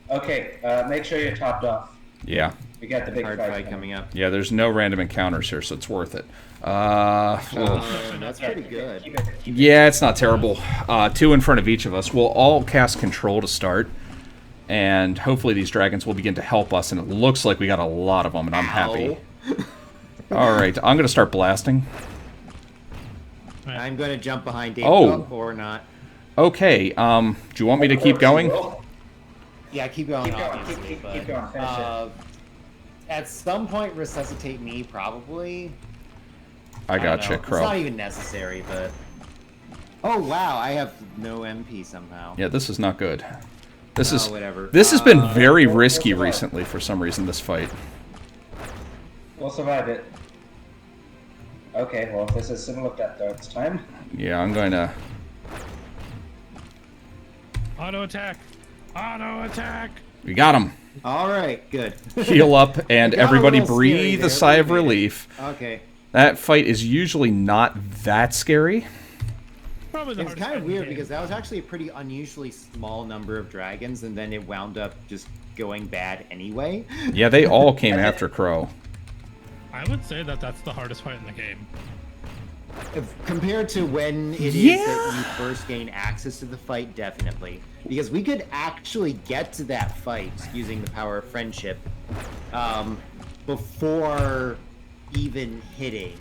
Okay, make sure you're topped off. Yeah. We got the big Hard fight coming up. Yeah, there's no random encounters here, so it's worth it. That's pretty good. Keep it. Yeah, it's not terrible. 2 in front of each of us. We'll all cast control to start, and hopefully these dragons will begin to help us, and it looks like we got a lot of them, and I'm happy. Alright, I'm going to start blasting. I'm going to jump behind Dave or not. Okay, do you want me to keep going? Yeah, keep going, Keep going, obviously. keep but, going, finish it. At some point, resuscitate me, probably. I don't gotcha, know. Crow. It's not even necessary, but... Oh, wow, I have no MP somehow. Yeah, this is not good. This whatever. This has been very risky recently for some reason, this fight. We'll survive it. Okay, well, if this is similar to that, though, it's time. Yeah, I'm going to... Auto attack! Auto attack! We got him. All right, good. Heal up, and It got a everybody little scary breathe there, a sigh of but we made it. relief. Okay. That fight is usually not that scary. Probably the It's hardest kind of fight in the weird game. because that was actually a pretty unusually small number of dragons, and then it wound up just going bad anyway. Yeah, they all came after Crow. I would say that that's the hardest fight in the game. Compared to when it is Yeah. that you first gain access to the fight, definitely. Because we could actually get to that fight using the power of friendship before even hitting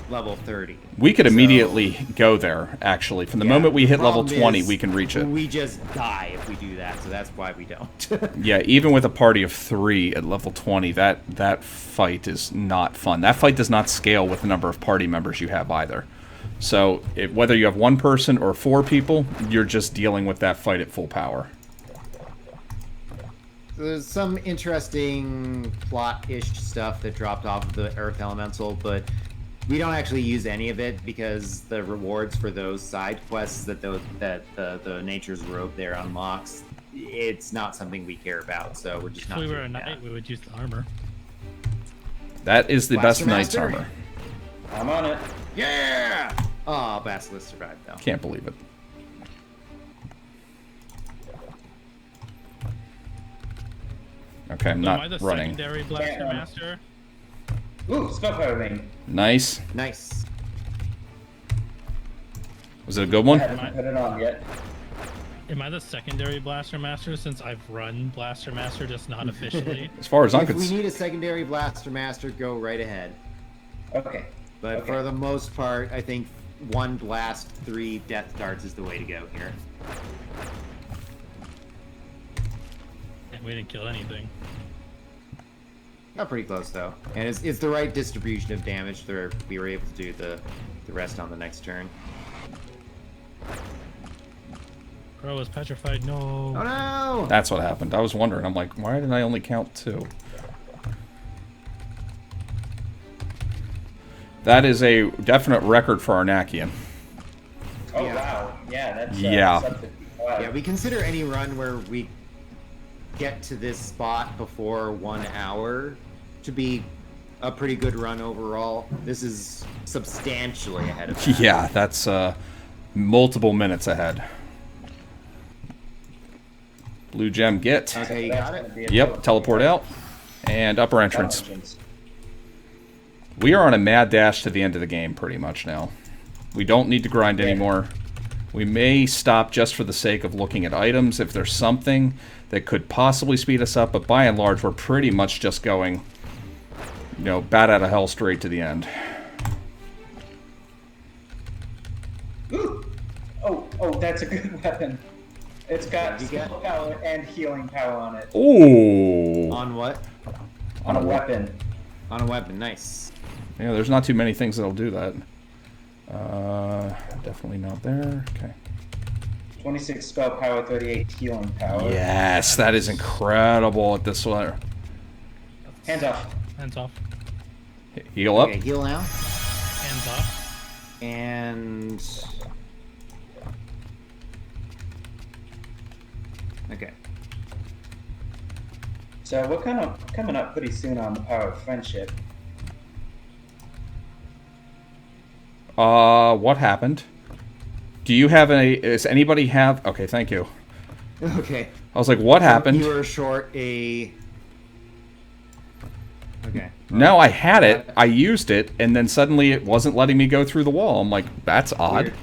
level 30. We could immediately go there, actually. From the moment we hit level Problem 20, is, we can reach it. We just die if we do that, so that's why we don't. Yeah, even with a party of 3 at level 20, that fight is not fun. That fight does not scale with the number of party members you have either. So, whether you have 1 person or 4 people, you're just dealing with that fight at full power. There's some interesting plot-ish stuff that dropped off of the Earth Elemental, but we don't actually use any of it because the rewards for those side quests that the Nature's Robe there unlocks, it's not something we care about, so we're just If not we were a doing knight, that. we would use the armor. That is the Blaster best knight's Master? armor. I'm on it. Yeah! Oh, Basilisk survived, though. Can't believe it. Okay, I'm Am I not the running. secondary blaster Yeah. master? Ooh, spell ring. Nice. Nice. Was it a good one? I haven't put it on yet. Am I the secondary Blaster Master since I've run Blaster Master, just not officially? As far as I'm If we concerned. need a secondary Blaster Master, go right ahead. Okay. But Okay. for the most part, I think 1 blast, 3 death darts is the way to go here. And we didn't kill anything. Got pretty close though, and it's the right distribution of damage. We were able to do the rest on the next turn. Crow is petrified. No. Oh no! That's what happened. I was wondering. I'm like, why did I only count 2? That is a definite record for Arnakian. Oh Yeah. wow. Yeah, that's Yeah. something. Wow. Yeah, we consider any run where we get to this spot before 1 hour to be a pretty good run overall. This is substantially ahead of that. Yeah, that's multiple minutes ahead. Blue gem get. Okay, you That's got gonna it? be a Yep, teleport out. And upper entrance. Entrance. We are on a mad dash to the end of the game pretty much now. We don't need to grind Yeah. anymore. We may stop just for the sake of looking at items if there's something that could possibly speed us up, but by and large we're pretty much just going, you know, bat out of hell straight to the end. Ooh. Oh, that's a good weapon. It's got What'd you get? spell power and healing power on it. Ooh! On what? On a weapon. On a weapon, nice. Yeah, there's not too many things that'll do that. Definitely not there. Okay. 26 spell power, 38 healing power. Yes, that is incredible at this one. Hands off. Hands off. Heal up. Okay, heal now. Hands off. And... Okay. So we're kind of coming up pretty soon on the power of friendship. What happened? Do you have any... Does anybody have... Okay, thank you. Okay. I was like, what happened? You were short a... Okay. No, I had it. I used it, and then suddenly it wasn't letting me go through the wall. I'm like, that's odd. Weird.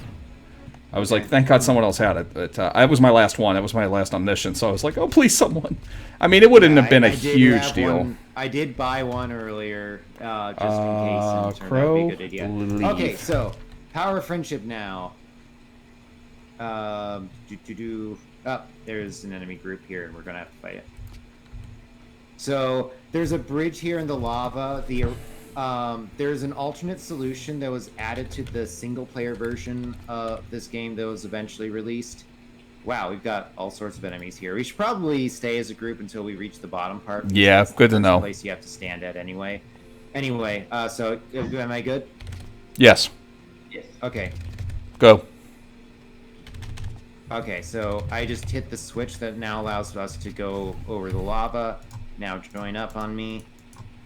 I was like, thank God someone else had it. But that was my last one. That was my last omniscient. So I was like, oh, please, someone. I mean, it wouldn't have been a I did huge have deal. one- I did buy one earlier, just in case. And it turned out to Crow, be a good idea. leave. Okay, so power of friendship now. Oh, there's an enemy group here, and we're gonna have to fight it. So there's a bridge here in the lava. There's an alternate solution that was added to the single-player version of this game that was eventually released. Wow, we've got all sorts of enemies here. We should probably stay as a group until we reach the bottom part. because Yeah, that's the good to first know. Place you have to stand at anyway. Anyway, so am I good? Yes. Yes. Okay. Go. Okay, so I just hit the switch that now allows us to go over the lava. Now join up on me.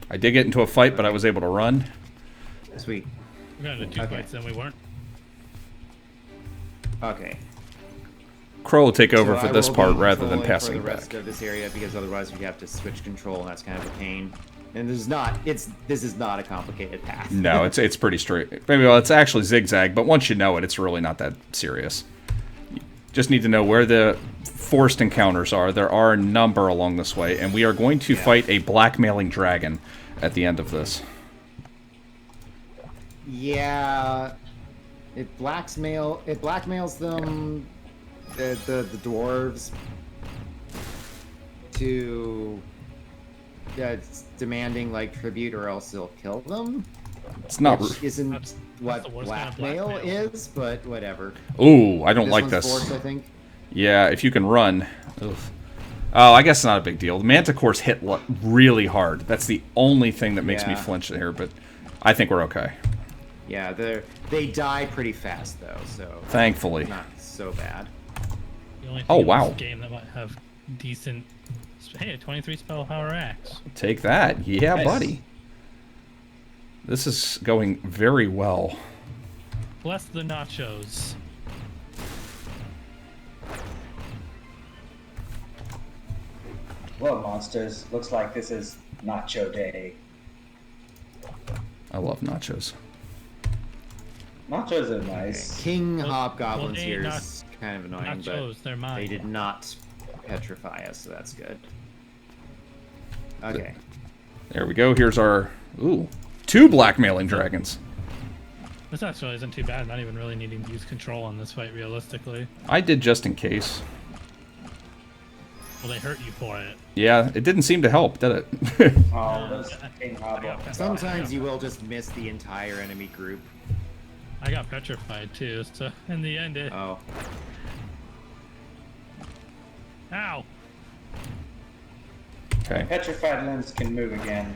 I did get into a fight, but I was able to run. Sweet. We got into 2 Okay. fights, then we weren't. Okay. Crow will take over So for I this will part be rather than controlling passing for the rest back. of this area because otherwise we have to switch control, and that's kind of a pain. And this is not a complicated path. No, it's pretty straight. Maybe well, it's actually zigzag, but once you know it, it's really not that serious. You just need to know where the forced encounters are. There are a number along this way, and we are going to fight a blackmailing dragon at the end of this. Yeah, it blackmails them, the dwarves, to it's demanding like tribute, or else they'll kill them. It's not. Which isn't That's what the worst kind of blackmail blackmail. is, but whatever. Ooh, I don't This like one's this. forced, I think. Yeah, if you can run. Ugh. Oh, I guess it's not a big deal. The manticores hit really hard. That's the only thing that makes me Yeah. flinch here, but I think we're okay. Yeah, they die pretty fast though, so Thankfully. not so bad. The only thing Oh, in wow. this game that might have decent. Hey, a 23 spell power axe. Take that. Yeah, Nice. buddy. This is going very well. Bless the nachos. Well, monsters, looks like this is Nacho Day. I love nachos. Nachos are nice. King Well, Hobgoblins well, here not- is kind of annoying, Nachos, but they're mine. they did not petrify us, so that's good. Okay. There we go. Here's our... Ooh. 2 blackmailing dragons. This actually isn't too bad, not even really needing to use control on this fight, realistically. I did just in case. Well, they hurt you for it. Yeah, it didn't seem to help, did it? Oh, those fucking hobble. Sometimes you will just miss the entire enemy group. I got petrified too, so in the end it... Oh. Ow! Okay. Petrified limbs can move again.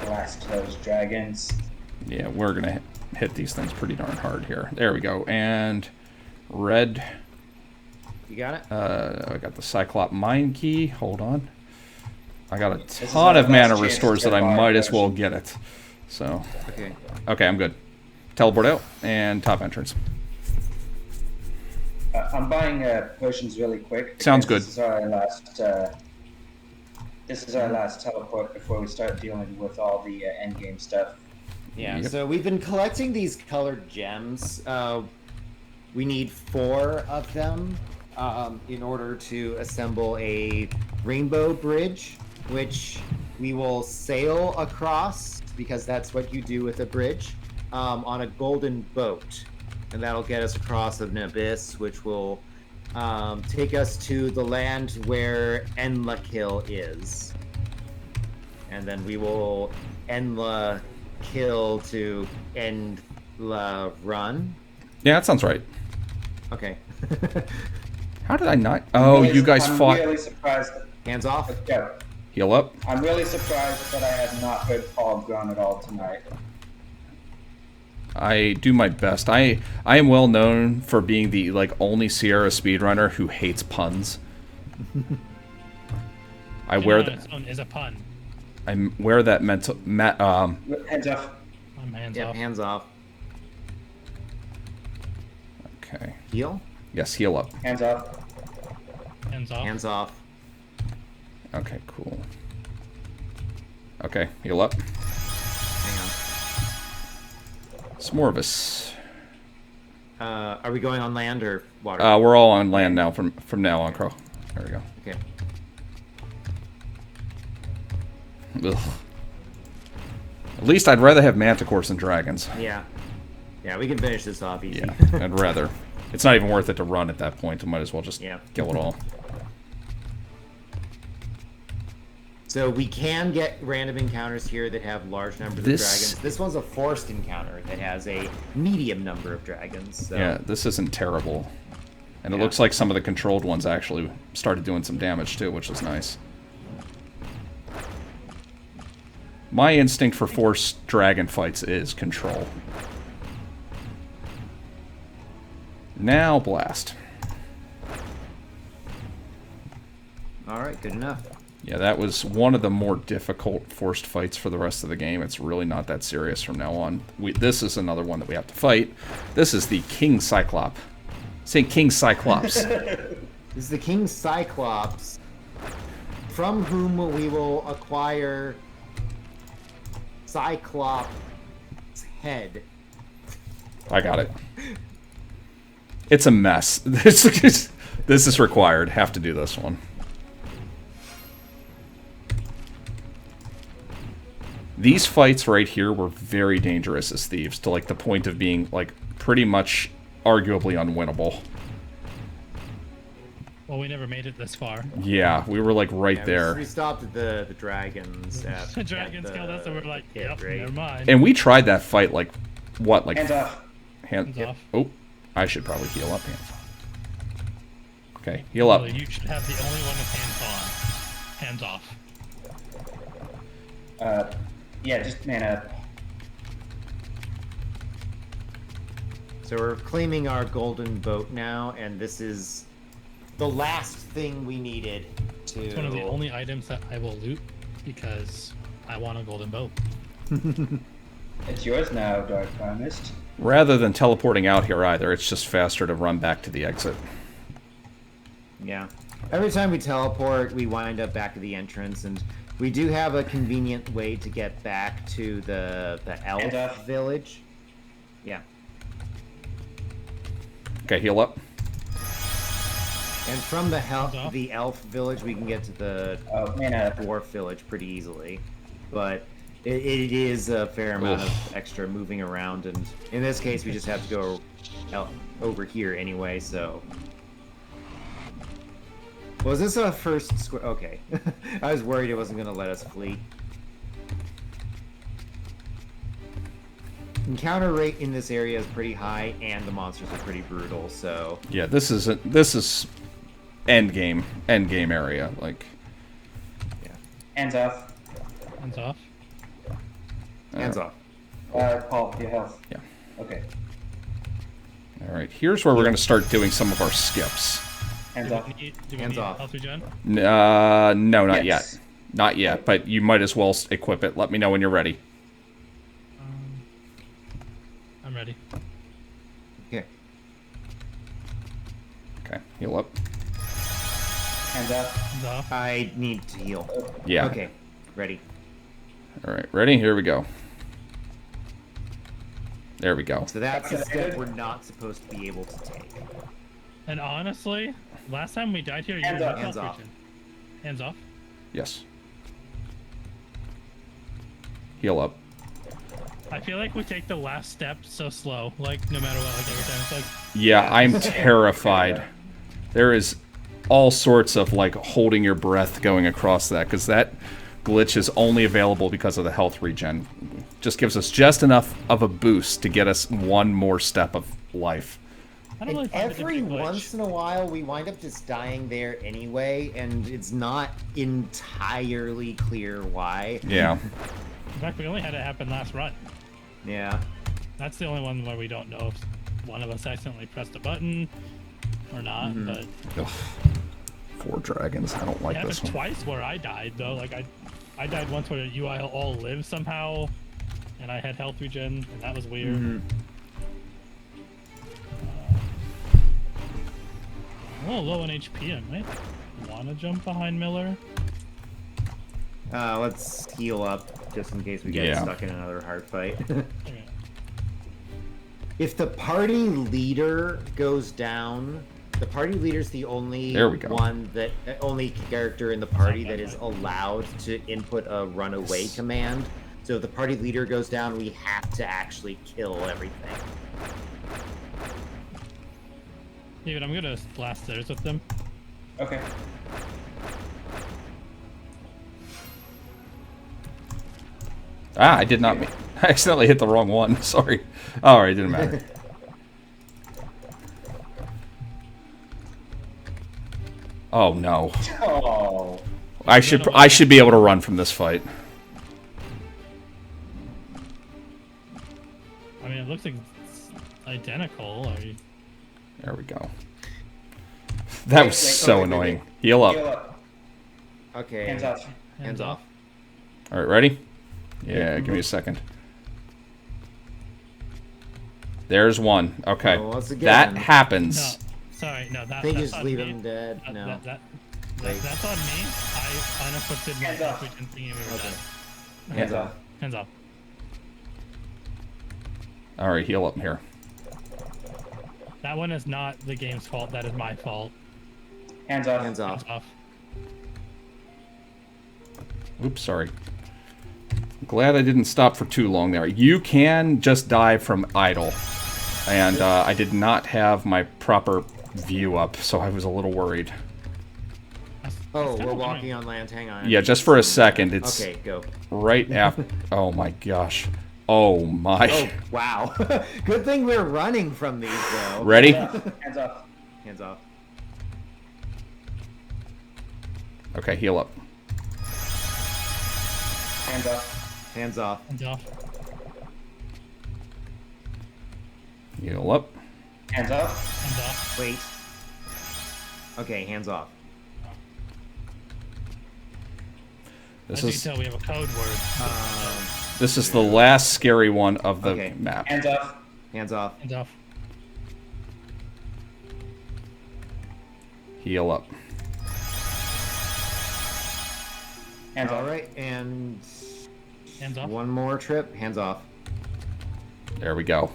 Blast those dragons. Yeah, we're going to hit these things pretty darn hard here. There we go. And red... You got it? I got the Cyclop Mine Key. Hold on. I got a is ton our of mana last chance restores to that I buy might as well potion. get it. So, Okay. okay, I'm good. Teleport out and top entrance. I'm buying potions really quick. Sounds because good. This is our last teleport before we start dealing with all the end game stuff. Yeah, Yep. so we've been collecting these colored gems. We need 4 of them in order to assemble a rainbow bridge, which we will sail across, because that's what you do with a bridge, on a golden boat. And that'll get us across an abyss, which will take us to the land where Enlakil is. And then we will Enlakil to Endla Run. Yeah, that sounds right. Okay. How did I not? Oh, you guys I'm fought. really surprised. Hands off. Yeah, Heal up. I'm really surprised that I have not heard Paul Grun at all tonight. I do my best. I am well known for being the only Sierra speedrunner who hates puns. I wear that is a pun. I wear that mental Hands off. I'm hands Yep, off. hands off. Okay. Heal. Yes, heal up. Hands off. Hands off. Hands off. Okay, cool. Okay, heal up. Hang on. It's more of a Are we going on land or water? we're all on land now from now on, Crow. There we go. Okay. Ugh. At least I'd rather have manticores than dragons. Yeah. Yeah, we can finish this off easy. Yeah, I'd rather. It's not even worth it to run at that point. I might as well just kill it all. So we can get random encounters here that have large numbers of dragons. This one's a forced encounter that has a medium number of dragons. So. Yeah, this isn't terrible. And it looks like some of the controlled ones actually started doing some damage too, which is nice. My instinct for forced dragon fights is control. Now blast. Alright, good enough. Yeah, that was one of the more difficult forced fights for the rest of the game. It's really not that serious from now on. This is another one that we have to fight. This is the King Cyclop. Say King Cyclops. This is the King Cyclops, from whom we will acquire Cyclops' head. I got it. It's a mess. This is required. Have to do this one. These fights right here were very dangerous as thieves, to the point of being pretty much arguably unwinnable. Well, we never made it this far. Yeah, we were right there. We stopped at the dragons. The dragons killed us, and we're like, pit, yep, right? never mind. And we tried that fight what? Hands off. Hands off. Oh, I should probably heal up. Hands off. Okay, heal up. Well, you should have the only one with hands on. Hands off. Yeah, just mana. So we're claiming our golden boat now, and this is the last thing we needed to... It's one of the only items that I will loot because I want a golden boat. It's yours now, Dark Priest. Rather than teleporting out here either, it's just faster to run back to the exit. Yeah. Every time we teleport, we wind up back at the entrance, and we do have a convenient way to get back to the elf village. Yeah. Okay, heal up. And from the elf village, we can get to the mana. dwarf village pretty easily. But it is a fair amount of extra moving around, and in this case, we just have to go over here anyway, so... Was this a first square? Okay. I was worried it wasn't going to let us flee. Encounter rate in this area is pretty high, and the monsters are pretty brutal, so... Yeah, this is end game area, like... Yeah. Hands off. Hands off. Hands off. Paul, your health. Yeah. Okay. Alright, here's where we're going to start doing some of our skips. Hands off. Do we Hands need off. health regen? No, not Yes. yet. Not yet, but you might as well equip it. Let me know when you're ready. I'm ready. Okay. Okay, heal up. Hands off. Hands off. I need to heal. Yeah. Okay. Ready. Alright, ready? Here we go. There we go. So that's a step we're not supposed to be able to take. And honestly, last time we died here, you Hands were off. with Hands health off. regen. Hands off. Yes. Heal up. I feel like we take the last step so slow, like no matter what, like every time it's like Yeah, I'm terrified. There is all sorts of, like, holding your breath going across that, because that glitch is only available because of the health regen. Just gives us just enough of a boost to get us one more step of life. I don't really And find it to be every a glitch. once in a while, we wind up just dying there anyway, and it's not entirely clear why. Yeah. In fact, we only had it happen last run. Yeah. That's the only one where we don't know if one of us accidentally pressed a button or not. But Ugh. 4 dragons. I don't like it this happened one. twice where I died though. Like I died once where you all lived somehow, and I had health regen, and that was weird. Mhm. I'm a little low on HP. I might want to jump behind Miller. Let's heal up, just in case we get Yeah. stuck in another hard fight. Okay. If the party leader goes down, the party leader's the only There we go. only character in the party that is allowed to input a runaway command. So if the party leader goes down, we have to actually kill everything. David, I'm gonna blast theirs with them. Okay. Ah, I did not... I accidentally hit the wrong one. Sorry. Alright, didn't matter. Oh, no. Oh. I should be able to run from this fight. I mean, it looks like it's identical. There we go. That was so wait, annoying. wait. Heal up. Heal up. Okay. Hands off. Hands off. Alright, ready? Yeah, give me a second. There's one. Okay. Oh, once again. That No, happens. sorry, no. I think you That's just on leave me. him dead. That- No. that's on me. I unequipped my Hands off. health regen thingy. We were Okay. done. Hands off. Hands off. Alright, heal up here. That one is not the game's fault. That is my fault. Hands off. Hands off. Hands off. Oops, sorry. Glad I didn't stop for too long there. You can just die from idle. And I did not have my proper view up, so I was a little worried. Oh, we're walking on land. Hang on. Yeah, just for a second. It's Okay, go. right after... Oh my gosh. Oh my... Oh, wow. Good thing we're running from these, though. Ready? Hands off. Hands off. Okay, heal up. Hands off. Hands off. Hands off. Heal up. Hands off. Hands off. Wait. Okay, hands off. This As you is can tell, we have a code word. this is the last scary one of the Okay. map. Hands off. Hands off. Hands off. Heal up. Hands All off. right, and Hands off. one more trip. Hands off. There we go.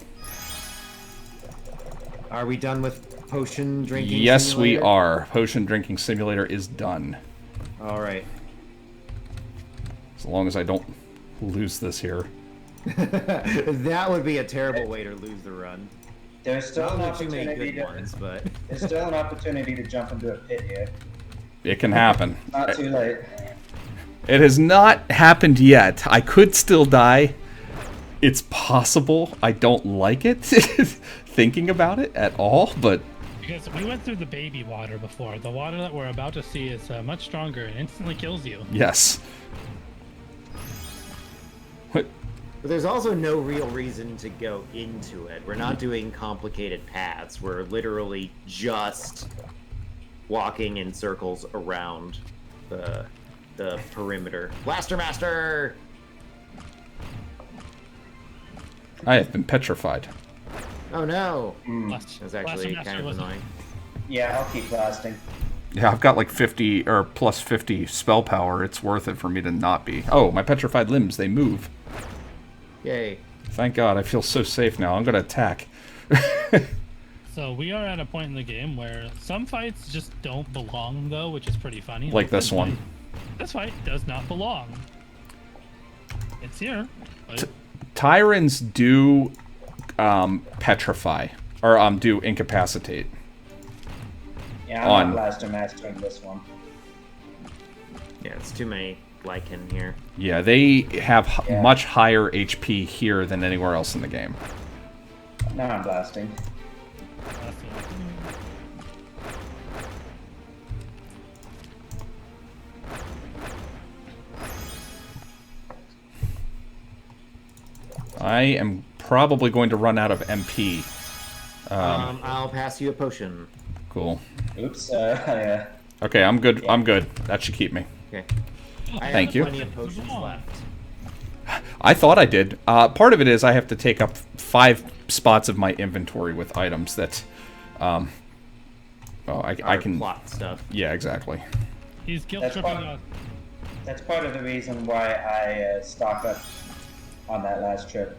Are we done with potion drinking? Yes, simulator? we are. Potion drinking simulator is done. All right. As long as I don't lose this here. That would be a terrible way to lose the run. There's still an Not too many opportunity good ones, but There's still an opportunity to jump into a pit here. It can happen. Not too late. It has not happened yet. I could still die. It's possible. I don't like it, thinking about it at all, but... Because we went through the baby water before. The water that we're about to see is much stronger and instantly kills you. Yes. What? But there's also no real reason to go into it. We're not doing complicated paths. We're literally just walking in circles around the perimeter. Blaster Master! I have been petrified. Oh no! Blast- That's actually Blaster kind of Master annoying. Yeah, I'll keep blasting. Yeah, I've got like 50 or plus 50 spell power. It's worth it for me to not be. Oh, my petrified limbs, they move. Yay. Thank God, I feel so safe now. I'm gonna attack. So we are at a point in the game where some fights just don't belong, though, which is pretty funny. Like this one. fight. This fight does not belong. It's here, but Tyrants do petrify, or do incapacitate. Yeah, I'm not Blaster Mastering this one. Yeah, it's too many Lycan here. Yeah, they have Yeah. much higher HP here than anywhere else in the game. Now I'm blasting. that's it. I am probably going to run out of MP. I'll pass you a potion. Cool. Oops. Yeah. Okay, I'm good. I'm good. That should keep me. Okay. I Thank have you. plenty of potions left. I thought I did. Part of it is I have to take up 5 spots of my inventory with items that, I Our can. plot stuff. Yeah, exactly. He's guilt That's tripping fine. us. That's part of the reason why I stocked up on that last trip.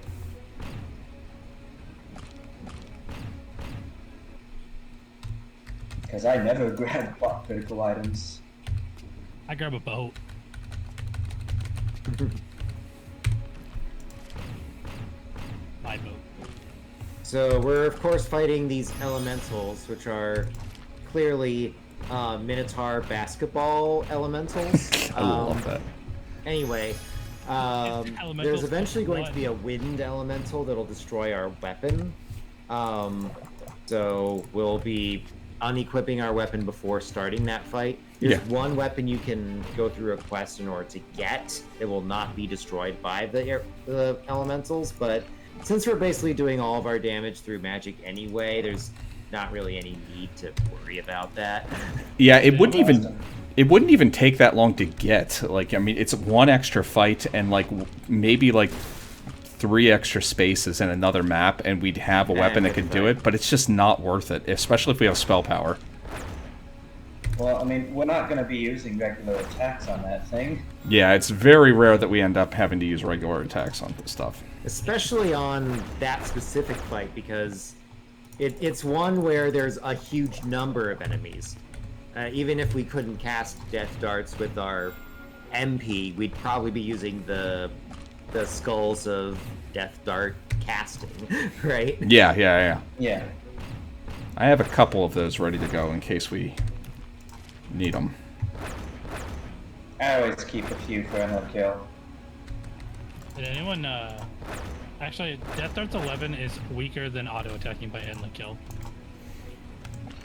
Because I never grabbed critical items. I grab a boat. My boat. So we're of course fighting these elementals, which are clearly Minotaur basketball elementals. I love that. Anyway, Elementals there's eventually plus going to be a wind elemental that'll destroy our weapon. So we'll be unequipping our weapon before starting that fight. There's Yeah. one weapon you can go through a quest in order to get. It will not be destroyed by the elementals, but since we're basically doing all of our damage through magic anyway, there's not really any need to worry about that. Yeah, it wouldn't even take that long to get. Like, I mean, it's one extra fight and like maybe like 3 extra spaces in another map, and we'd have a weapon that could do it. But it's just not worth it, especially if we have spell power. Well, I mean, we're not going to be using regular attacks on that thing. Yeah, it's very rare that we end up having to use regular attacks on this stuff. Especially on that specific fight, because it's one where there's a huge number of enemies. Even if we couldn't cast death darts with our MP, we'd probably be using the skulls of death dart casting, right? Yeah. Yeah. I have a couple of those ready to go in case we need them. I always keep a few for another kill. Did anyone, actually, Death Darts 11 is weaker than auto-attacking by endless kill.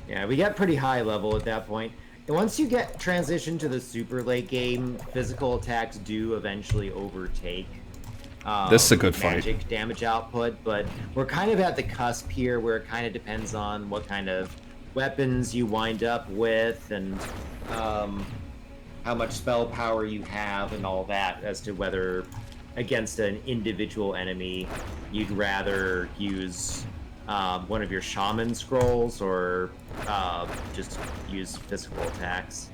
Yeah, we get pretty high level at that point. And once you get transitioned to the super late game, physical attacks do eventually overtake This is a good fight. magic damage output, but we're kind of at the cusp here where it kind of depends on what kind of weapons you wind up with and how much spell power you have and all that as to whether against an individual enemy you'd rather use one of your shaman scrolls or just use physical attacks.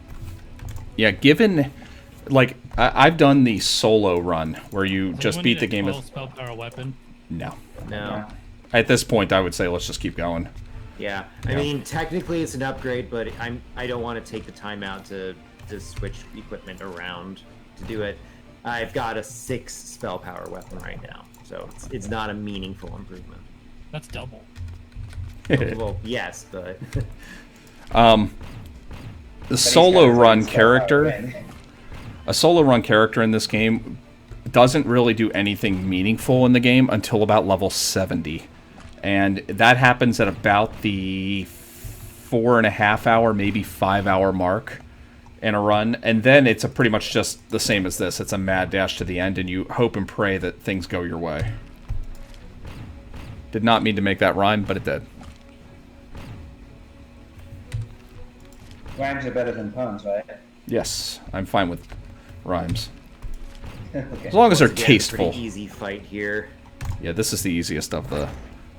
Yeah, given, like, I've done the solo run where you Does just anyone beat need the a game 12 with... spell power weapon. No. No. At this point, I would say let's just keep going. Yeah, I mean, technically it's an upgrade, but I don't want to take the time out to switch equipment around to do it. I've got a 6 spell power weapon right now, so it's not a meaningful improvement. That's double. Well, yes, but the solo run character, a solo run character in this game doesn't really do anything meaningful in the game until about level 70. And that happens at about the 4.5 hour, maybe 5 hour mark in a run. And then it's pretty much just the same as this. It's a mad dash to the end, and you hope and pray that things go your way. Did not mean to make that rhyme, but it did. Rhymes are better than puns, right? Yes, I'm fine with rhymes. Okay. As long as they're again, tasteful. pretty easy fight here. Yeah, this is the easiest of the...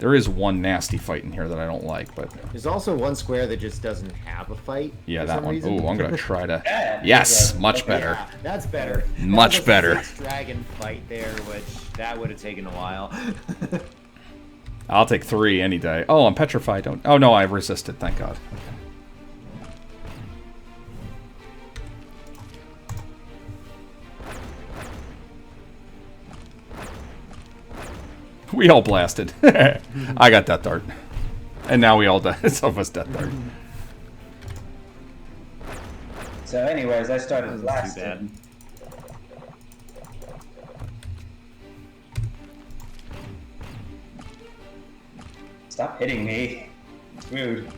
There is one nasty fight in here that I don't like, but... There's also one square that just doesn't have a fight. Yeah, for that some one. reason. Ooh, I'm going to try to... Yeah, Yes, yeah. much Okay. better. Yeah, that's better. Much That was better. a 6 dragon fight there, which that would have taken a while. I'll take 3 any day. Oh, I'm petrified. Don't... Oh, no, I resisted. Thank God. We all blasted. I got Death Dart. And now we all died. Some of us Death Dart. So, anyways, I started Wasn't too blasting. bad. Stop hitting me. It's rude.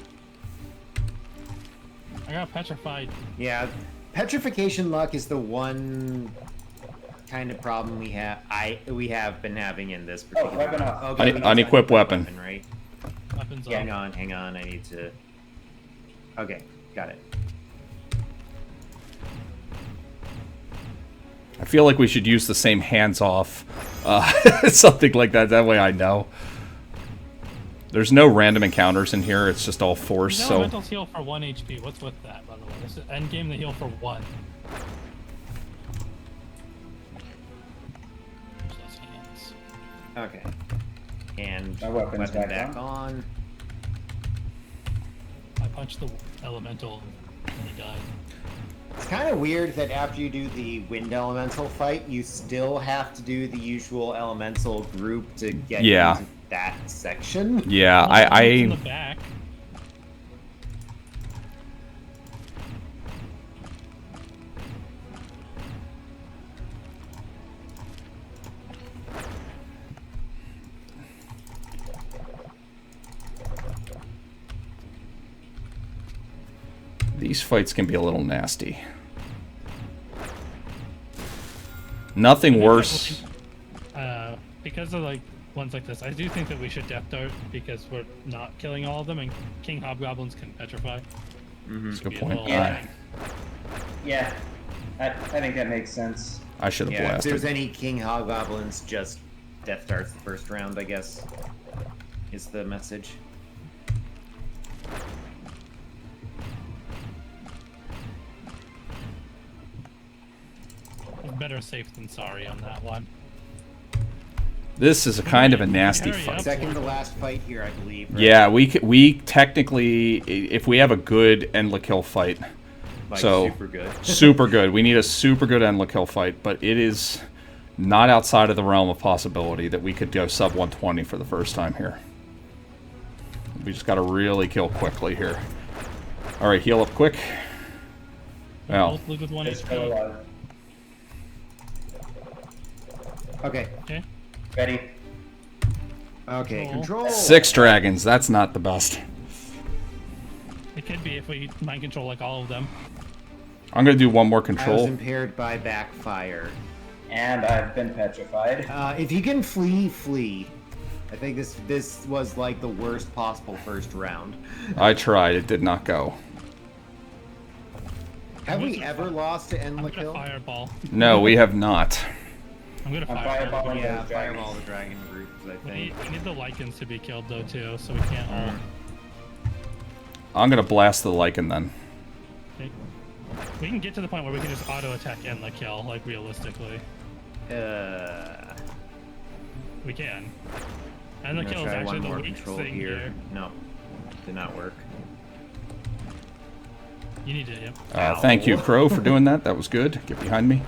I got petrified. Yeah, petrification luck is the one kind of problem we have been having in this particular. weapon off. Okay, Unequipped weapon. Right? Weapons Hang off. on. I need to. Okay, got it. I feel like we should use the same hands-off. Something like that. That way I know. There's no random encounters in here. It's just all force, No, so... elementals heal for 1 HP. What's with that, by the way? This is endgame, they heal for 1. Use those hands. Okay. And My weapon's weapon back back on. I punched the elemental and he died. It's kind of weird that after you do the wind elemental fight, you still have to do the usual elemental group to get Yeah. into that section. Yeah, It's in the I... back. These fights can be a little nasty. Nothing worse... Because of like ones like this, I do think that we should Death Dart because we're not killing all of them, and King Hobgoblins can petrify. That's a good Be a point. little- Yeah. Yeah, I think that makes sense. I should have Yeah, if blasted. there's any King Hobgoblins, just Death Darts the first round, I guess, is the message. Better safe than sorry on that one. This is a kind of a nasty Hurry fight. up. Second to last fight here, I believe. Right? Yeah, we technically, if we have a good endless kill fight, Like, so super good. super good. We need a super good endless kill fight, but it is not outside of the realm of possibility that we could go sub 120 for the first time here. We just got to really kill quickly here. All right, heal up quick. Well, Both live with 1 It's still HP. alive. Okay. Okay. Ready? Okay. Control. Control. 6 dragons. That's not the best. It could be if we mind control like all of them. I'm gonna do one more I was control. impaired by backfire. And I've been petrified. If you can flee, flee. I think this was like the worst possible first round. I tried. It did not go. Have we gonna ever fi- lost to I'm gonna Enlil? fireball. No, we have not. I'm gonna I'm fireball. fireballing Yeah, those dragons. fireball the dragon groups, I We think. need the Lycans to be killed though too, so we can't all. I'm gonna blast the lichen then. We can get to the point where we can just auto attack and the kill, like realistically. We can. And the I'm gonna kill is try actually one the more weak control thing here. here. No. did not work. You need to, yep. Thank you, Crow, for doing that. That was good. Get behind me.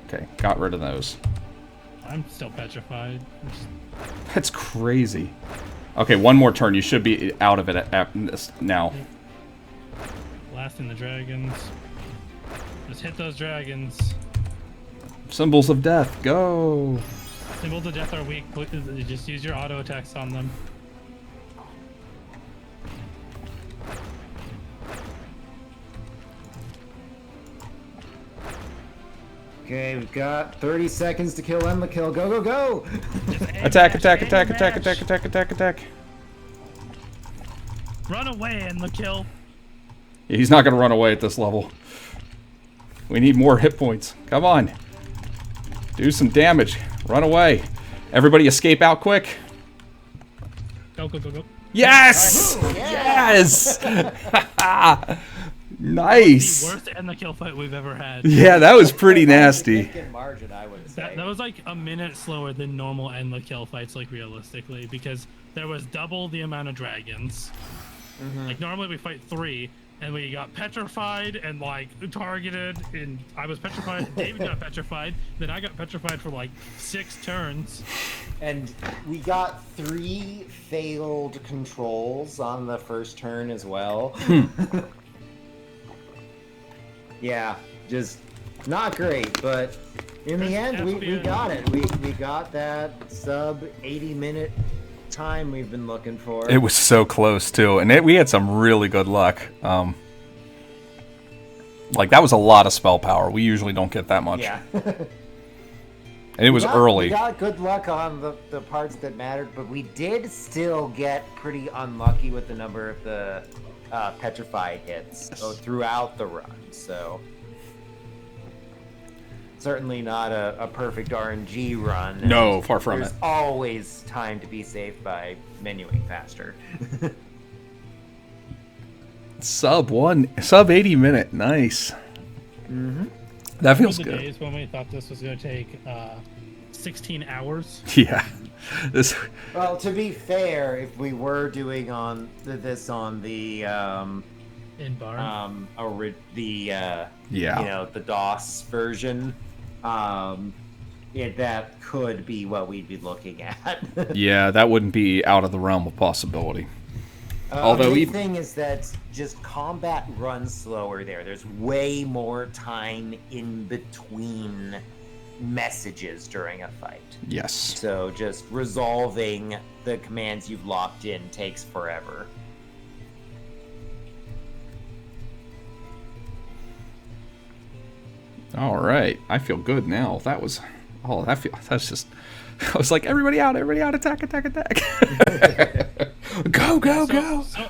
Okay, got rid of those. I'm still petrified. That's crazy. Okay, one more turn. You should be out of it now. Blasting the dragons. Just hit those dragons. Symbols of death, go! Symbols of death are weak. Just use your auto attacks on them. Okay, we've got 30 seconds to kill End the kill. Go, go, go! Attack, attack, attack, attack, attack, attack, attack, attack. Run away and the kill. Yeah, he's not going to run away at this level. We need more hit points. Come on. Do some damage. Run away. Everybody escape out quick. Go, go, go, go. Yes! Yes! Nice! The worst end the kill fight we've ever had. Yeah, that was pretty nasty. Margin, I would say. That was like a minute slower than normal end the kill fights, like realistically, because there was double the amount of dragons. Like normally we fight 3, and we got petrified and like targeted, and I was petrified. David got petrified. Then I got petrified for like 6 turns. And we got 3 failed controls on the first turn as well. Yeah, just not great, but in the end, we got it. We got that sub 80-minute time we've been looking for. It was so close, too. And we had some really good luck. Like, that was a lot of spell power. We usually don't get that much. Yeah. And it was early. We got good luck on the parts that mattered, but we did still get pretty unlucky with the number of the petrified hits throughout the run. So certainly not a perfect RNG run. No, far from it. There's always time to be saved by menuing faster. Sub 80 minute, nice. That feels the good. Days when we thought this was going to take 16 hours. Yeah. This. Well, to be fair, if we were doing this on the In bar. the Yeah. the DOS version, that could be what we'd be looking at. Yeah, that wouldn't be out of the realm of possibility. Although the thing is that just combat runs slower there. There's way more time in between messages during a fight. Yes. So just resolving the commands you've locked in takes forever. All right, I feel good now. That's just. I was like, everybody out, attack, attack, attack. Go, go, go. So,